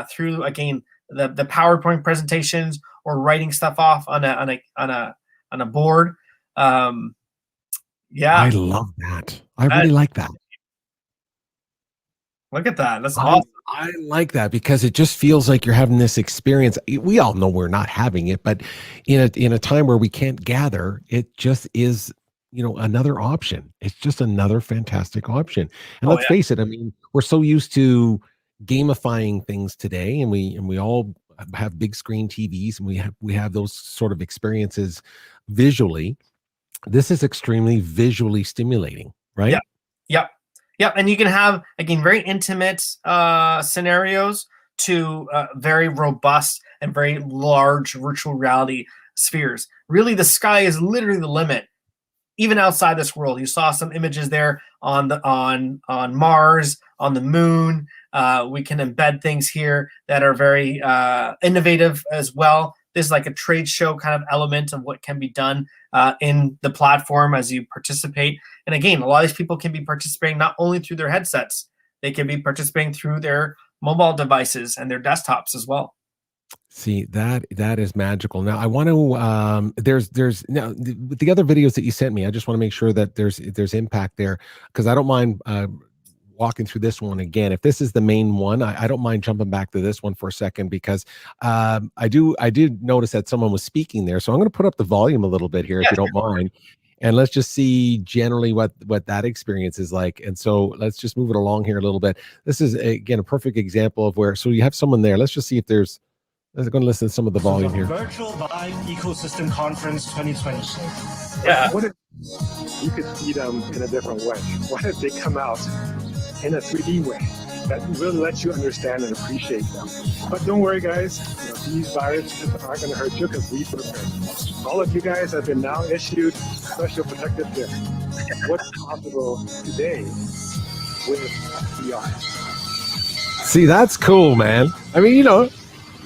through, again, the PowerPoint presentations or writing stuff off on a board. I love that. I really like that. Look at that. That's awesome. I like that because it just feels like you're having this experience. We all know we're not having it, but in a time where we can't gather, it just is, another option. It's just another fantastic option. And let's face it, I mean, we're so used to gamifying things today, and we all have big screen TVs, and we have those sort of experiences visually. This is extremely visually stimulating, right? Yep. And you can have, again, very intimate scenarios to very robust and very large virtual reality spheres. Really, the sky is literally the limit. Even outside this world, you saw some images there on Mars, on the moon. We can embed things here that are very innovative as well. This is like a trade show kind of element of what can be done in the platform as you participate. And again, a lot of these people can be participating not only through their headsets, they can be participating through their mobile devices and their desktops as well. See, that is magical. Now I want to there's now the other videos that you sent me, I just want to make sure that there's impact there, because I don't mind walking through this one again. If this is the main one, I don't mind jumping back to this one for a second, because I did notice that someone was speaking there. So I'm going to put up the volume a little bit here, if you don't mind. And let's just see generally what that experience is like. And so let's just move it along here a little bit. This is, again, a perfect example of where, so you have someone there. Let's just see if there's, I'm going to listen to some of the volume here. Virtual Vibe Ecosystem Conference 2020. Yeah. What if you could see them in a different way? What if they come out in a 3D way that really lets you understand and appreciate them? But don't worry, guys. These viruses aren't going to hurt you because we prepared. All of you guys have been now issued special protective gear. what's possible today with VR. See, that's cool, man. I mean, you know,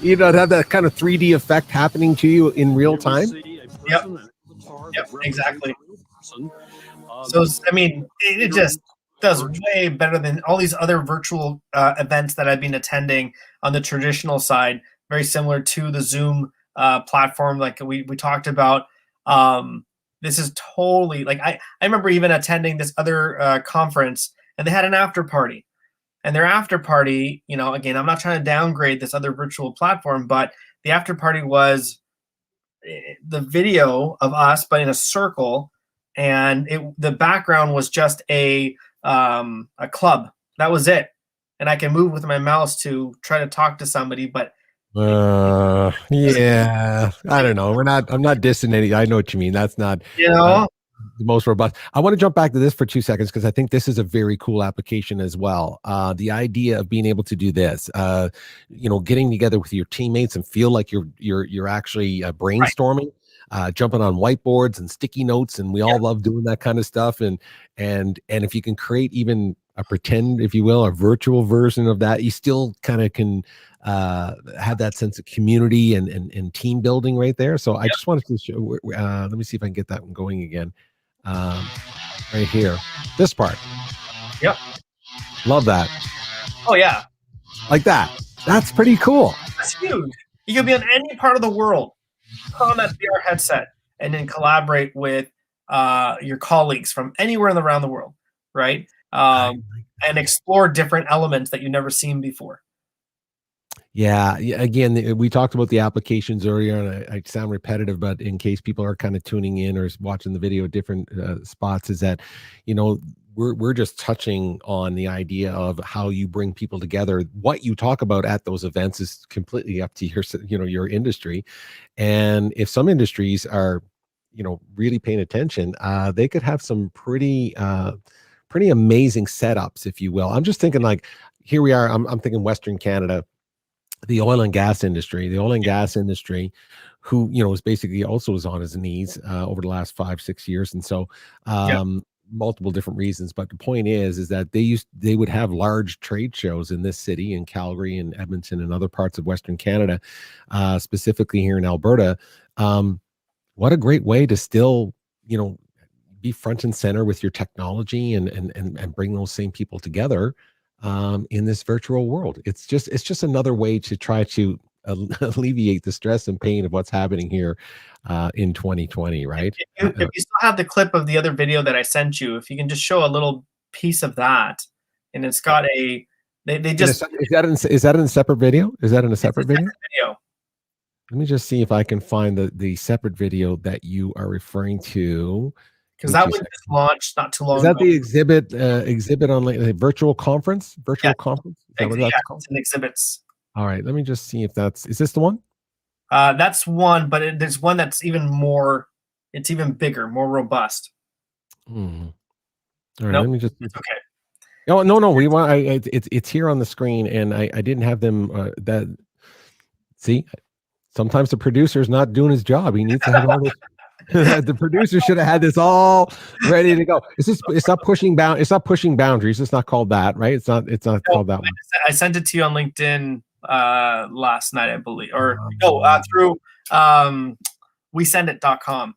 have that kind of 3D effect happening to you in real time. Yep, exactly. So, I mean, it just does way better than all these other virtual events that I've been attending on the traditional side, very similar to the Zoom platform like we talked about. This is totally like I remember even attending this other conference, and they had an after party. And their after party, you know, again, I'm not trying to downgrade this other virtual platform, but the after party was the video of us, but in a circle, and the background was just a club. That was it, and I can move with my mouse to try to talk to somebody, but yeah, I don't know. I'm not dissing any. I know what you mean. That's not, the most robust. I want to jump back to this for 2 seconds because I think this is a very cool application as well. The idea of being able to do this, getting together with your teammates and feel like you're actually brainstorming, jumping on whiteboards and sticky notes, and we all love doing that kind of stuff. And if you can create even a pretend, if you will, a virtual version of that, you still kind of can have that sense of community and team building right there. So I just wanted to show, let me see if I can get that one going again. Right here, this part. Yep. Love that. Oh yeah. Like that. That's pretty cool. That's huge. You can be on any part of the world, put on that VR headset, and then collaborate with your colleagues from anywhere around the world, right? And explore different elements that you've never seen before. Yeah. Again, we talked about the applications earlier, and I sound repetitive, but in case people are kind of tuning in or watching the video at different spots, is that, we're just touching on the idea of how you bring people together. What you talk about at those events is completely up to your industry. And if some industries are, really paying attention, they could have some pretty amazing setups, if you will. I'm just thinking like, here we are, I'm thinking Western Canada, the oil and gas industry, who, is basically also was on his knees over the last 5-6 years. And so, multiple different reasons, but the point is that they would have large trade shows in this city, in Calgary and Edmonton and other parts of Western Canada, specifically here in Alberta. What a great way to still, be front and center with your technology and bring those same people together in this virtual world. It's just another way to try to alleviate the stress and pain of what's happening here in 2020, right? If you still have the clip of the other video that I sent you, if you can just show a little piece of that, and it's got they just is that in a separate video? Is that in a separate video? Let me just see if I can find the separate video that you are referring to. Because that one just launched not too long ago. Is that the exhibit on a virtual conference? Conference? Is that what that's called? It's in exhibits. All right, let me just see if is this the one? That's one, but there's one that's even more, it's even bigger, more robust. All right, let me just. It's okay. Oh, no, we want. It's here on the screen, and I didn't have them. That see, sometimes the producer's not doing his job. He needs to have all this. The producer should have had this all ready to go. It's not pushing boundaries. It's not called that, right? It's not called that one. I sent it to you on LinkedIn last night, I believe, or through WeSendIt.com.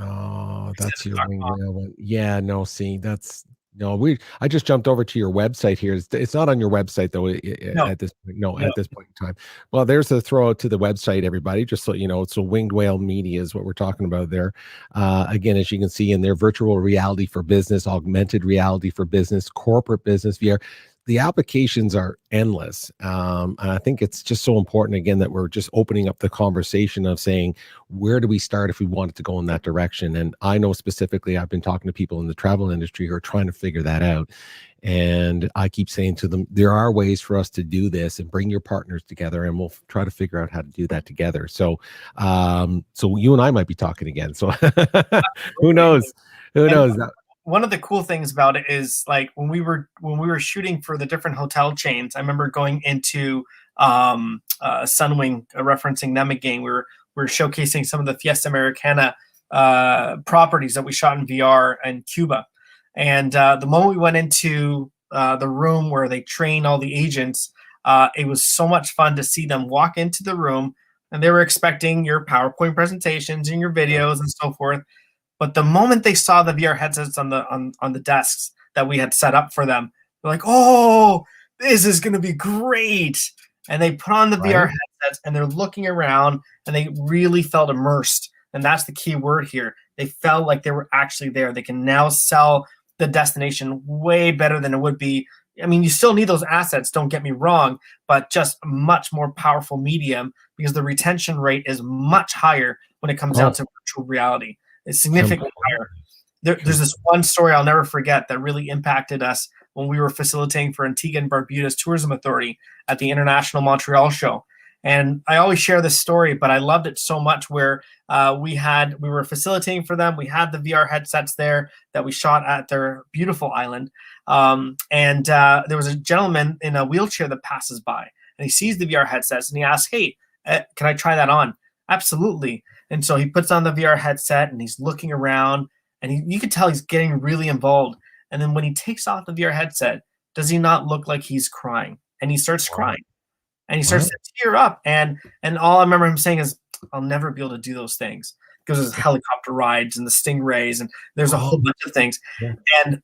Oh, that's your one. Yeah, no, see, that's I just jumped over to your website here. It's not on your website though at this point. No, at this point in time. Well, there's a throw out to the website, everybody, just so you know. So Winged Whale Media is what we're talking about there. Again, as you can see in there, virtual reality for business, augmented reality for business, corporate business VR. The applications are endless. And I think it's just so important, again, that we're just opening up the conversation of saying, where do we start if we wanted to go in that direction? And I know specifically, I've been talking to people in the travel industry who are trying to figure that out. And I keep saying to them, there are ways for us to do this, and bring your partners together, and we'll try to figure out how to do that together. So, so you and I might be talking again. So who knows? Who knows? One of the cool things about it is, like, when we were shooting for the different hotel chains, I remember going into Sunwing, referencing them again. We were showcasing some of the Fiesta Americana properties that we shot in VR in Cuba. And the moment we went into the room where they train all the agents, it was so much fun to see them walk into the room, and they were expecting your PowerPoint presentations and your videos and so forth. But the moment they saw the VR headsets on the desks that we had set up for them, they're like, "Oh, this is going to be great!" And they put on the VR headsets and they're looking around, and they really felt immersed. And that's the key word here. They felt like they were actually there. They can now sell the destination way better than it would be. I mean, you still need those assets, don't get me wrong, but just a much more powerful medium, because the retention rate is much higher when it comes down to virtual reality. It's significantly higher. There's this one story I'll never forget that really impacted us when we were facilitating for Antigua and Barbuda's Tourism Authority at the International Montreal Show. And I always share this story, but I loved it so much, where we were facilitating for them. We had the VR headsets there that we shot at their beautiful island. And there was a gentleman in a wheelchair that passes by, and he sees the VR headsets and he asks, "Hey, can I try that on?" Absolutely. And so he puts on the VR headset and he's looking around, and you can tell he's getting really involved. And then when he takes off the VR headset, does he not look like he's crying? And he starts crying. And he starts to tear up, and all I remember him saying is, "I'll never be able to do those things," because there's helicopter rides and the stingrays, and there's a whole bunch of things. Yeah. And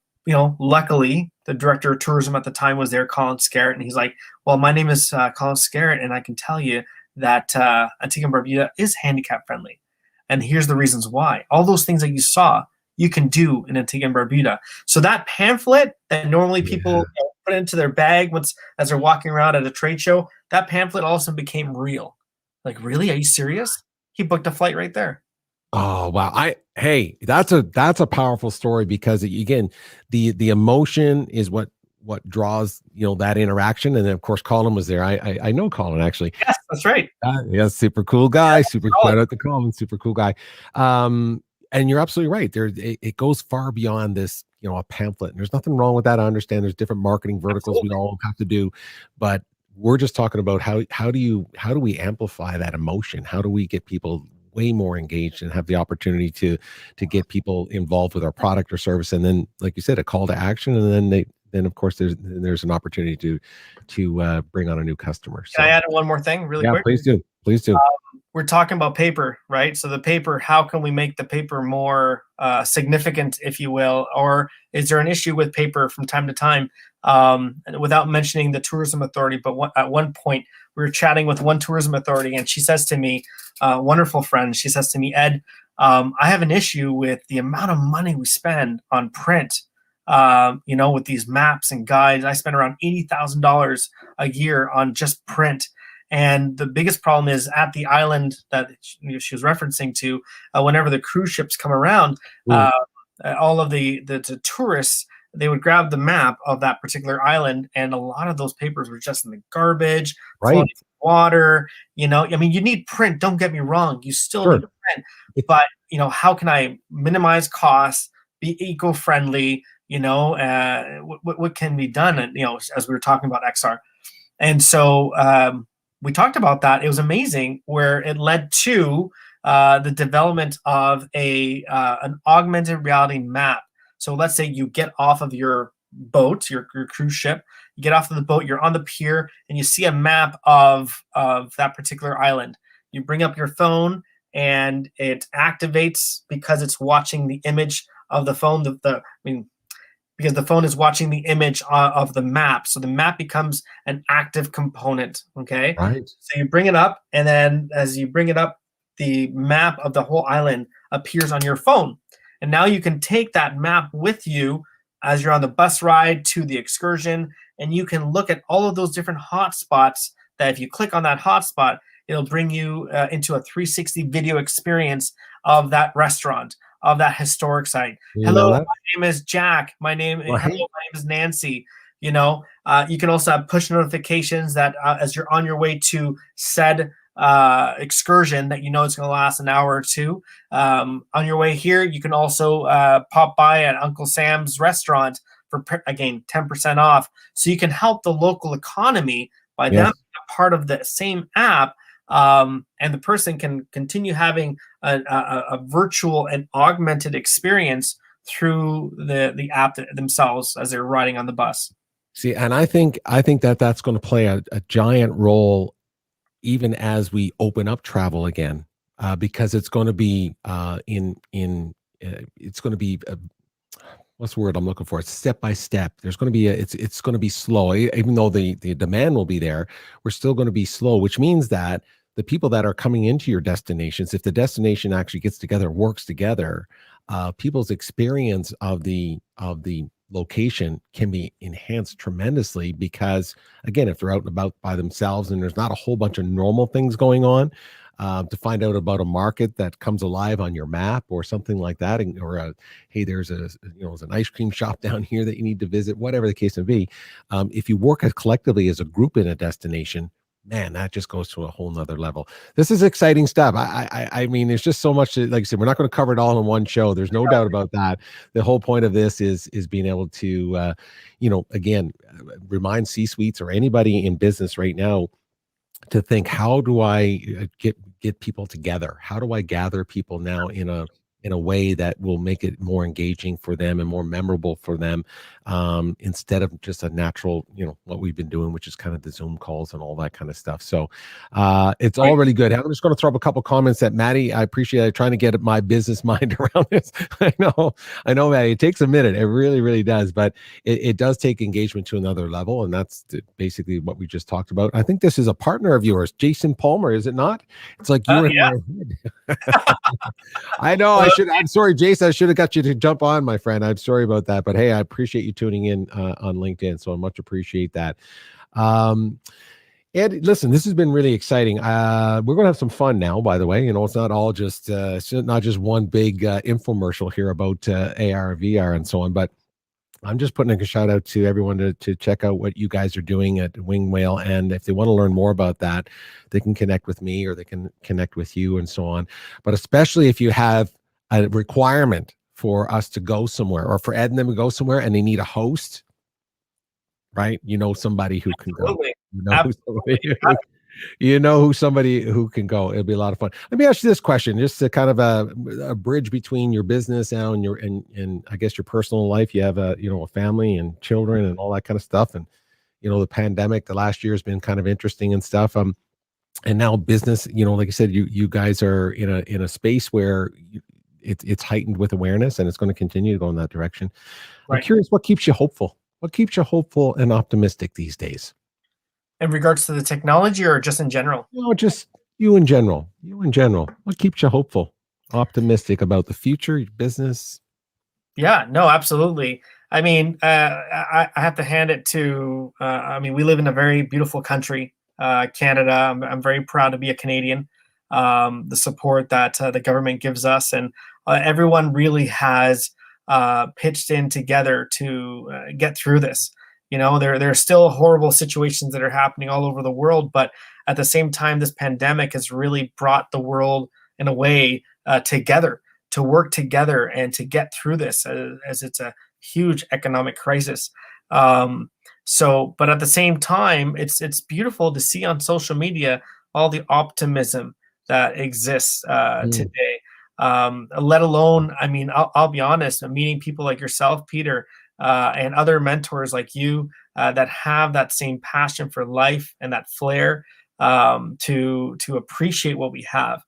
luckily, the director of tourism at the time was there, Colin Scarrett, and he's like, "Well, my name is Colin Scarrett, and I can tell you that Antigua and Barbuda is handicap friendly, and here's the reasons why. All those things that you saw, you can do in Antigua and Barbuda." So that pamphlet that normally people put into their bag as they're walking around at a trade show, that pamphlet also became real. Like, really? Are you serious? He booked a flight right there. Oh, wow. Hey, that's a powerful story, because again, the emotion is what draws, that interaction. And then of course, Colin was there. I know Colin, actually. Yes, that's right. Yeah, super cool guy. Super shout out to Colin, super cool guy. And you're absolutely right. It goes far beyond this, a pamphlet. And there's nothing wrong with that. I understand there's different marketing verticals we all have to do, but we're just talking about how do we amplify that emotion? How do we get people way more engaged and have the opportunity to get people involved with our product or service? And then, like you said, a call to action, and then of course there's an opportunity to bring on a new customer. So, can I add one more thing really quick? Please do. We're talking about paper, right? So the paper, how can we make the paper more significant, if you will? Or is there an issue with paper from time to time? Without mentioning the tourism authority, but at one point we were chatting with one tourism authority, and she says to me, wonderful friend, she says to me, "Ed, I have an issue with the amount of money we spend on print. With these maps and guides. I spend around $80,000 a year on just print. And the biggest problem is at the island that she was referencing to, whenever the cruise ships come around, all of the tourists, they would grab the map of that particular island, and a lot of those papers were just in the garbage, floating in water. You need print. Don't get me wrong. You still need to print. But, how can I minimize costs, be eco-friendly? What can be done? And, as we were talking about XR. And so we talked about that. It was amazing, where it led to the development of an augmented reality map. So let's say you get off of your boat, your cruise ship, you get off of the boat, you're on the pier, and you see a map of that particular island. You bring up your phone, and it activates because it's watching the image of the phone. Because the phone is watching the image of the map. So the map becomes an active component, okay? Right. So you bring it up, and then as you bring it up, the map of the whole island appears on your phone. And now you can take that map with you as you're on the bus ride to the excursion, and you can look at all of those different hotspots that if you click on that hotspot, it'll bring you into a 360 video experience of that restaurant, of that historic site. Hello, my name is Jack. Hello, my name is Nancy. You can also have push notifications that as you're on your way to said excursion that it's going to last an hour or two. On your way here, you can also pop by at Uncle Sam's restaurant for, again, 10% off. So you can help the local economy by them being a part of the same app. and the person can continue having a virtual and augmented experience through the app themselves as they're riding on the bus. See, and I think that that's going to play a giant role even as we open up travel again, because it's going to be it's going to be what's the word I'm looking for? It's step by step. There's going to be it's going to be slow, even though the demand will be there. We're still going to be slow, which means that the people that are coming into your destinations, if the destination actually gets together, works together, people's experience of the location can be enhanced tremendously, because again, if they're out and about by themselves and there's not a whole bunch of normal things going on, to find out about a market that comes alive on your map or something like that, or hey, there's there's an ice cream shop down here that you need to visit, whatever the case may be. If you work as collectively as a group in a destination, man, that just goes to a whole nother level. This is exciting stuff. I mean, there's just so much like I said, we're not going to cover it all in one show. There's no doubt about that. The whole point of this is being able to, again, remind C-suites or anybody in business right now to think, how do I get people together? How do I gather people now in a way that will make it more engaging for them and more memorable for them, instead of just a natural, what we've been doing, which is kind of the Zoom calls and all that kind of stuff. So it's all really good. I'm just going to throw up a couple comments at Maddie. I appreciate it, trying to get my business mind around this. I know, Maddie, it takes a minute. It really, really does. But it does take engagement to another level. And that's basically what we just talked about. I think this is a partner of yours, Jason Palmer, is it not? It's like you in my head. I know. I'm sorry, Jason. I should have got you to jump on, my friend. I'm sorry about that. But hey, I appreciate you tuning in on LinkedIn. So I much appreciate that. And listen, this has been really exciting. We're going to have some fun now, by the way. It's not all just, it's not just one big infomercial here about AR, VR, and so on. But I'm just putting a shout out to everyone to check out what you guys are doing at Wing Whale. And if they want to learn more about that, they can connect with me or they can connect with you and so on. But especially if you have a requirement for us to go somewhere, or for Ed and them to go somewhere and they need a host, right? Somebody who can go. Somebody who can go. It'll be a lot of fun. Let me ask you this question, just to kind of a bridge between your business now and and I guess your personal life. You have a family and children and all that kind of stuff. And the pandemic, the last year has been kind of interesting and stuff. And now business, like I said, you guys are in a space where it's heightened with awareness, and it's going to continue to go in that direction. Right. I'm curious, what keeps you hopeful? What keeps you hopeful and optimistic these days? In regards to the technology, or just in general? No, just you in general. What keeps you hopeful, optimistic about the future, your business? Yeah, no, absolutely. I mean, I have to hand it to, we live in a very beautiful country, Canada. I'm very proud to be a Canadian. The support that the government gives us, and everyone really has pitched in together to get through this. There are still horrible situations that are happening all over the world, but at the same time, this pandemic has really brought the world in a way together, to work together and to get through this, as it's a huge economic crisis. But at the same time, it's beautiful to see on social media all the optimism that exists today. Let alone, I'll be honest, I'm meeting people like yourself, Peter, and other mentors like you that have that same passion for life and that flair to appreciate what we have.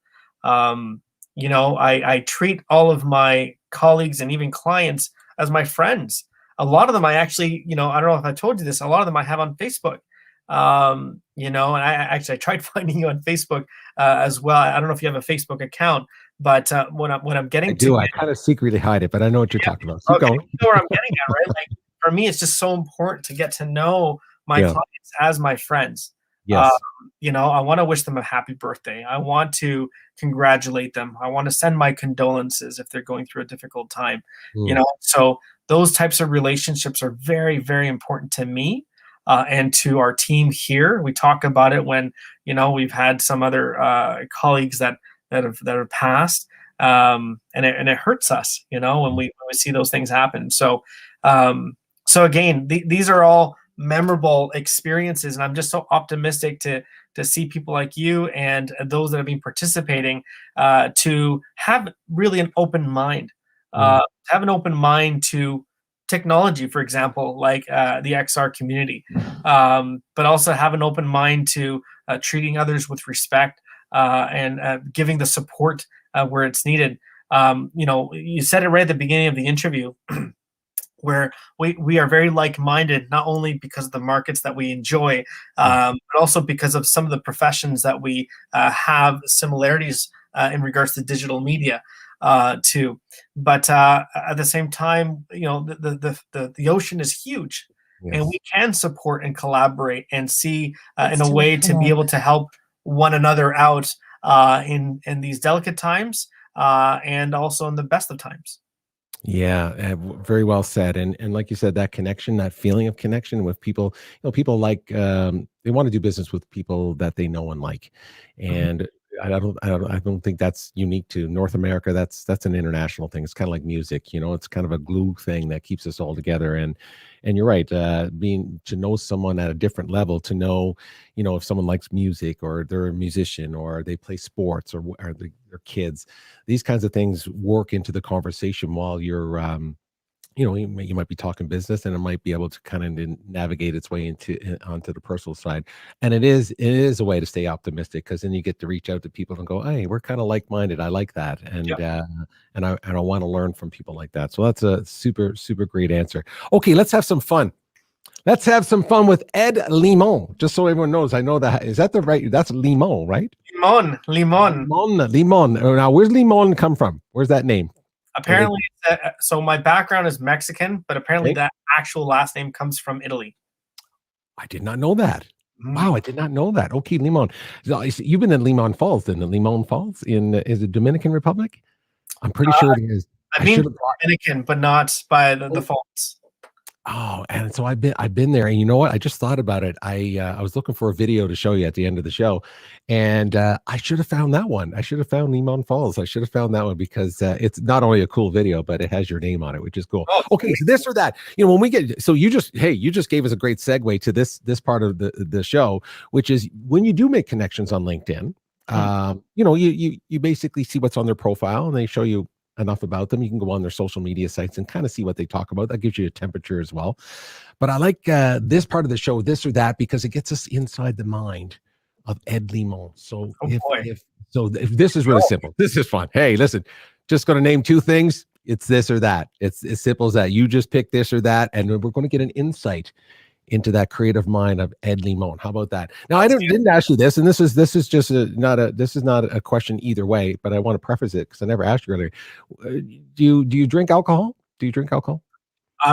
I treat all of my colleagues and even clients as my friends. A lot of them I actually, I don't know if I told you this, a lot of them I have on Facebook. And I tried finding you on Facebook as well. I don't know if you have a Facebook account, but when I'm getting I kind of secretly hide it, but I know what you're talking about. Keep going. You know where I'm getting at, right? Like, for me, it's just so important to get to know my clients as my friends. Yes. I want to wish them a happy birthday. I want to congratulate them. I want to send my condolences if they're going through a difficult time. So those types of relationships are very, very important to me. And to our team here. We talk about it when we've had some other colleagues that have passed, and it hurts us, when we see those things happen. So again, these are all memorable experiences. And I'm just so optimistic to see people like you and those that have been participating to have really an open mind, have an open mind to technology, for example, like the XR community, but also have an open mind to treating others with respect and giving the support where it's needed. You said it right at the beginning of the interview, where we are very like-minded, not only because of the markets that we enjoy, but also because of some of the professions that we have similarities in regards to digital media too. But at the same time, the ocean is huge, and we can support and collaborate and see in a way to be able to help one another out in these delicate times and also in the best of times. Yeah, very well said. And like you said, that connection, that feeling of connection with people, people like they want to do business with people that they know and like. And I don't think that's unique to North America. That's an international thing. It's kind of like music, it's kind of a glue thing that keeps us all together. And you're right, being to know someone at a different level, to know, if someone likes music or they're a musician or they play sports or they're kids, these kinds of things work into the conversation while you're, you might be talking business, and it might be able to kind of navigate its way onto the personal side. And it is a way to stay optimistic, because then you get to reach out to people and go, hey, we're kind of like-minded. I like that. And I want to learn from people like that. So that's a super, super great answer. Okay, let's have some fun. Let's have some fun with 𝙇𝙞𝙣𝙠𝙚𝙗, just so everyone knows. I know that. Is that the right? That's Limon, right? Limon. Now, where's Limon come from? Where's that name? Apparently, so my background is Mexican, but apparently that actual last name comes from Italy. I did not know that. Wow, I did not know that. Okay, Limon. So, you've been in Limon Falls, then? The Limon Falls is it Dominican Republic? I'm pretty sure it is. I mean Dominican, but not by the faults. Oh, and so I've been there, and you know what? I just thought about it. I was looking for a video to show you at the end of the show, and I should have found that one. I should have found Limon Falls. I should have found that one, because it's not only a cool video, but it has your name on it, which is cool. Okay, so this or that. When we get, so you just gave us a great segue to this part of the show, which is when you do make connections on LinkedIn. You basically see what's on their profile, and they show you enough about them. You can go on their social media sites and kind of see what they talk about. That gives you a temperature as well. But I like this part of the show, this or that, because it gets us inside the mind of 𝙇𝙤𝙣𝙇𝙤𝙣𝙠𝙚. So if this is really simple. This is fun. Hey, listen, just going to name two things. It's this or that. It's as simple as that. You just pick this or that, and we're going to get an insight into that creative mind of 𝙇𝙤𝙣𝙣𝙗. How about that? Now, I didn't ask you this, and this is just not a question either way, but I want to preface it because I never asked you earlier. Do you drink alcohol? Do you drink alcohol?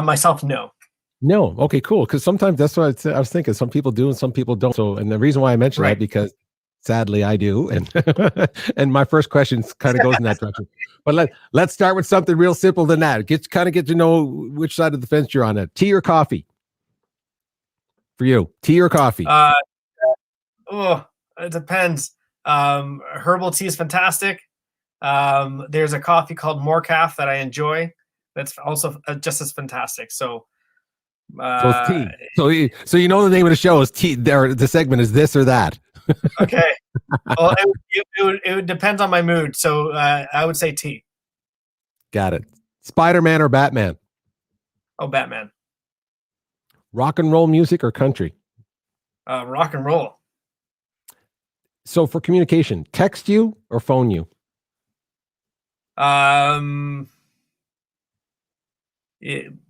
Myself, no. No. Okay, cool. Because sometimes that's what I was thinking. Some people do and some people don't. So, and the reason why I mentioned that, because sadly I do, and and my first question kind of goes in that direction. But let's start with something real simple than that. Get to know which side of the fence you're on. Tea or coffee? For you, tea or coffee? It depends. Herbal tea is fantastic. There's a coffee called Morcaf that I enjoy. That's also just as fantastic. So it's tea. So you know the name of the show is tea. The segment is this or that. Okay. Well, it would depend on my mood. So I would say tea. Got it. Spider-Man or Batman? Oh, Batman. Rock and roll music or country? Rock and roll. So for communication, text you or phone you?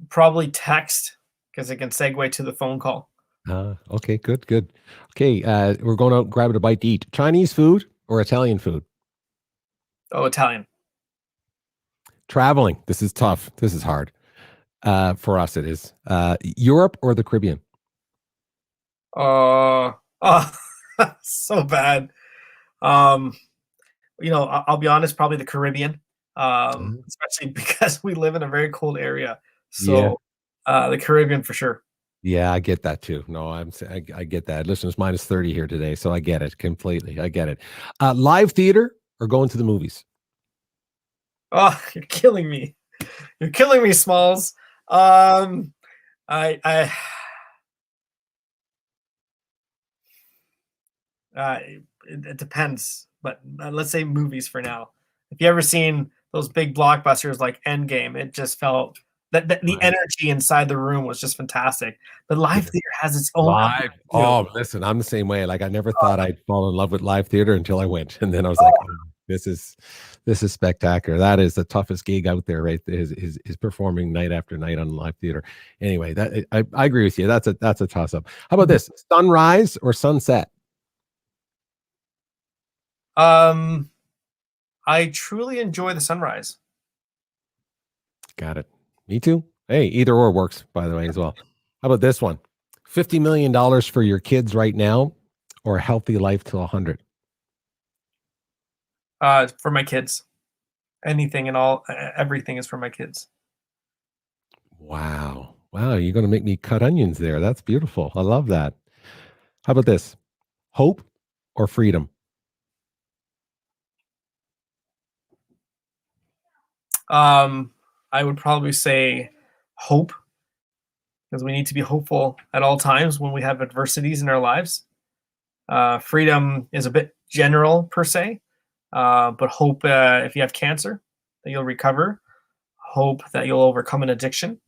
Probably text, because it can segue to the phone call. Okay, good. Okay, we're going out, grab a bite to eat. Chinese food or Italian food? Oh, Italian. Traveling. This is tough. This is hard. For us, it is. Europe or the Caribbean? So bad. I'll be honest, probably the Caribbean, especially because we live in a very cold area. So the Caribbean for sure. Yeah, I get that too. No, I get that. Listen, it's minus 30 here today, so I get it completely. I get it. Live theater or going to the movies? Oh, you're killing me. You're killing me, Smalls. I It depends, but let's say movies for now. If you ever seen those big blockbusters like Endgame, it just felt that the energy inside the room was just fantastic. But live theater has its own live. Oh, listen, I'm the same way. Like I never thought I'd fall in love with live theater until I went, and then I was like, oh, this is spectacular. That is the toughest gig out there, right? Is performing night after night on live theater. Anyway, that I agree with you. That's a toss up. How about this? Sunrise or sunset? I truly enjoy the sunrise. Got it. Me too. Hey, either or works, by the way, as well. How about this one? $50 million for your kids right now, or a healthy life till 100? For my kids. Anything and all, everything is for my kids. Wow. Wow, you're going to make me cut onions there. That's beautiful. I love that. How about this? Hope or freedom? I would probably say hope, because we need to be hopeful at all times when we have adversities in our lives. Freedom is a bit general per se, but hope, if you have cancer, that you'll recover. Hope that you'll overcome an addiction.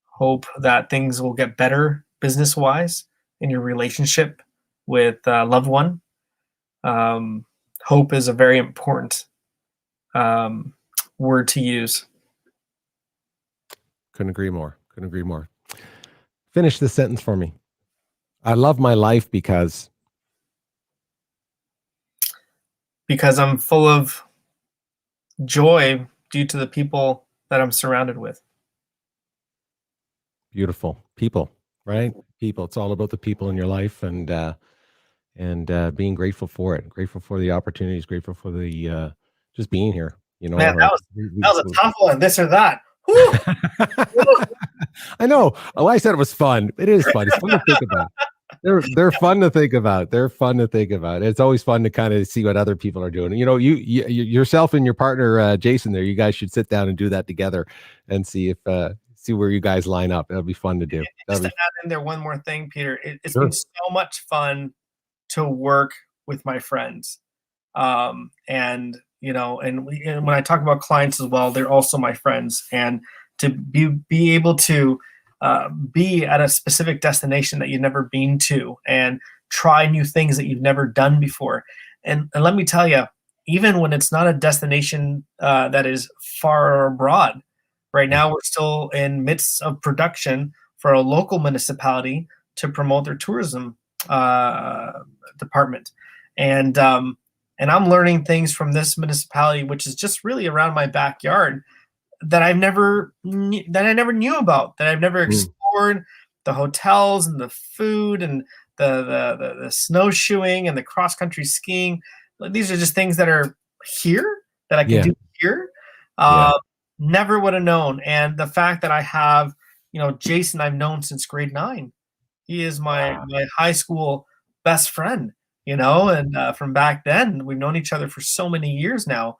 Hope that things will get better business-wise in your relationship with a loved one. Hope is a very important word to use. Couldn't agree more. Couldn't agree more. Finish this sentence for me. I love my life because I'm full of joy due to the people that I'm surrounded with. Beautiful. People, right? People. It's all about the people in your life, and being grateful for it. Grateful for the opportunities. Grateful for the just being here. You know, man, that was a tough one. This or that. I know. Oh, I said it was fun. It is fun. It's fun to think about. They're fun to think about. They're fun to think about. It's always fun to kind of see what other people are doing. You know, you yourself and your partner Jason there. You guys should sit down and do that together, and see where you guys line up. That'll be fun to do. Just to add in there one more thing, Peter. It's been so much fun to work with my friends, and you know, and when I talk about clients as well, they're also my friends, and to be able to be at a specific destination that you've never been to and try new things that you've never done before. And let me tell you, even when it's not a destination that is far abroad, right now we're still in midst of production for a local municipality to promote their tourism department. And I'm learning things from this municipality, which is just really around my backyard, that I never knew about, that I've never explored. The hotels and the food and the snowshoeing and the cross country skiing. These are just things that are here that I can do here. Never would have known. And the fact that I have, you know, Jason, I've known since grade 9. He is my high school best friend, you know, and from back then we've known each other for so many years now.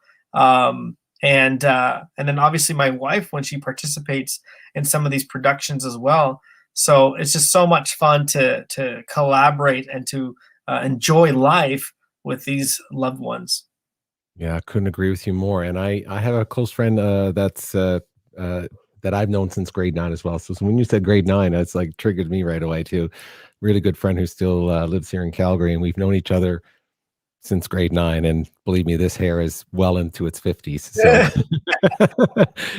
And then obviously my wife, when she participates in some of these productions as well. So it's just so much fun to collaborate and to enjoy life with these loved ones. Yeah, I couldn't agree with you more. And I have a close friend that I've known since grade 9 as well. So when you said grade 9, that's like triggered me right away too. Really good friend who still lives here in Calgary, and we've known each other since grade 9, and believe me, this hair is well into its 50s. So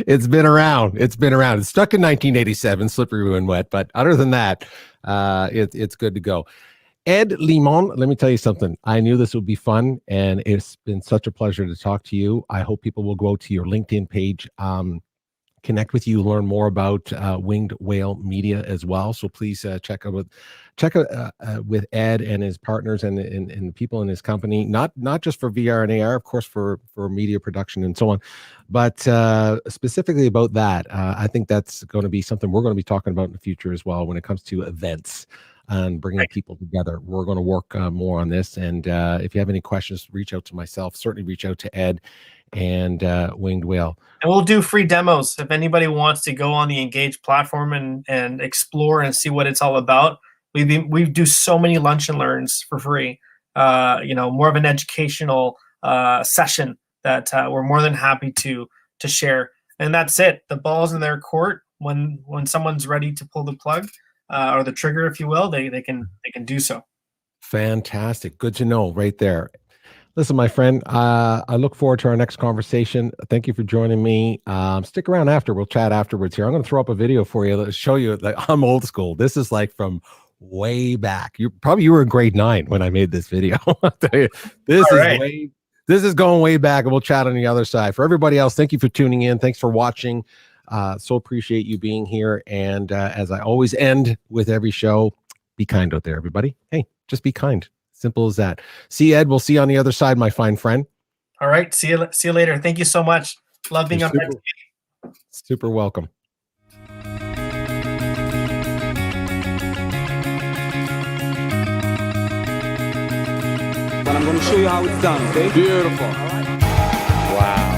it's been around. It's stuck in 1987, slippery when wet. But other than that, it's good to go. Ed Limon, let me tell you something. I knew this would be fun, and it's been such a pleasure to talk to you. I hope people will go to your LinkedIn page, connect with you, learn more about Winged Whale Media as well. So please check out with Ed and his partners and people in his company, not just for VR and AR, of course, for media production and so on, but specifically about that. I think that's going to be something we're going to be talking about in the future as well when it comes to events and bringing people together. We're going to work more on this. And if you have any questions, reach out to myself. Certainly reach out to Ed and Winged Whale. And we'll do free demos if anybody wants to go on the Engage platform and explore and see what it's all about. We do so many lunch and learns for free more of an educational session that we're more than happy to share. And that's it. The ball's in their court. When someone's ready to pull the plug or the trigger, if you will, they can do so. Fantastic. Good to know right there. Listen, my friend, I look forward to our next conversation. Thank you for joining me. Stick around after. We'll chat afterwards here. I'm going to throw up a video for you to show you that I'm old school. This is like from way back. You were in grade 9 when I made this video. I'll tell you, this is going way back, and we'll chat on the other side. For everybody else, thank you for tuning in. Thanks for watching. So appreciate you being here. And as I always end with every show, be kind out there, everybody. Hey, just be kind. Simple as that. See, Ed, we'll see you on the other side, my fine friend. All right. See you later. Thank you so much. Love being on Red TV. Super welcome. But I'm going to show you how it's done, okay? Beautiful. Wow.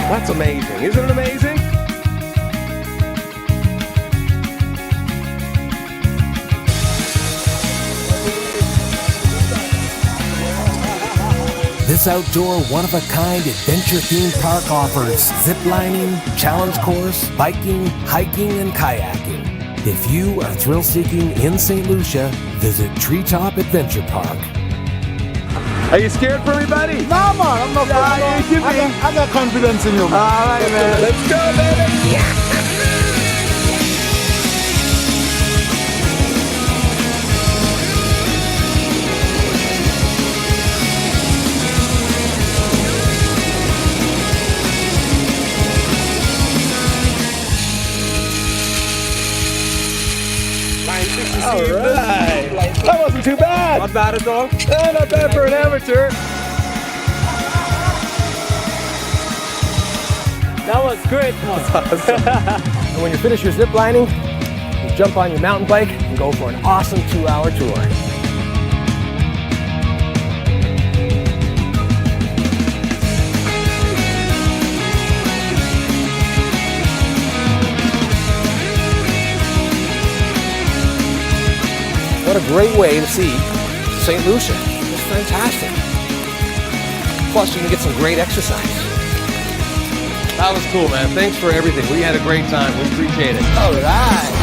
That's amazing. Isn't it amazing? This outdoor, one-of-a-kind adventure-themed park offers ziplining, challenge course, biking, hiking, and kayaking. If you are thrill-seeking in St. Lucia, visit Treetop Adventure Park. Are you scared for me, buddy? No, man, I'm not. I got confidence in you, man. All right, man. Let's go, baby. Yeah. All right. That wasn't too bad. Not bad at all. Not bad for an amateur. That was great. And when you finish your zip lining, you jump on your mountain bike and go for an awesome 2-hour tour. What a great way to see St. Lucia. It's fantastic. Plus, you can get some great exercise. That was cool, man. Thanks for everything. We had a great time. We appreciate it. All right.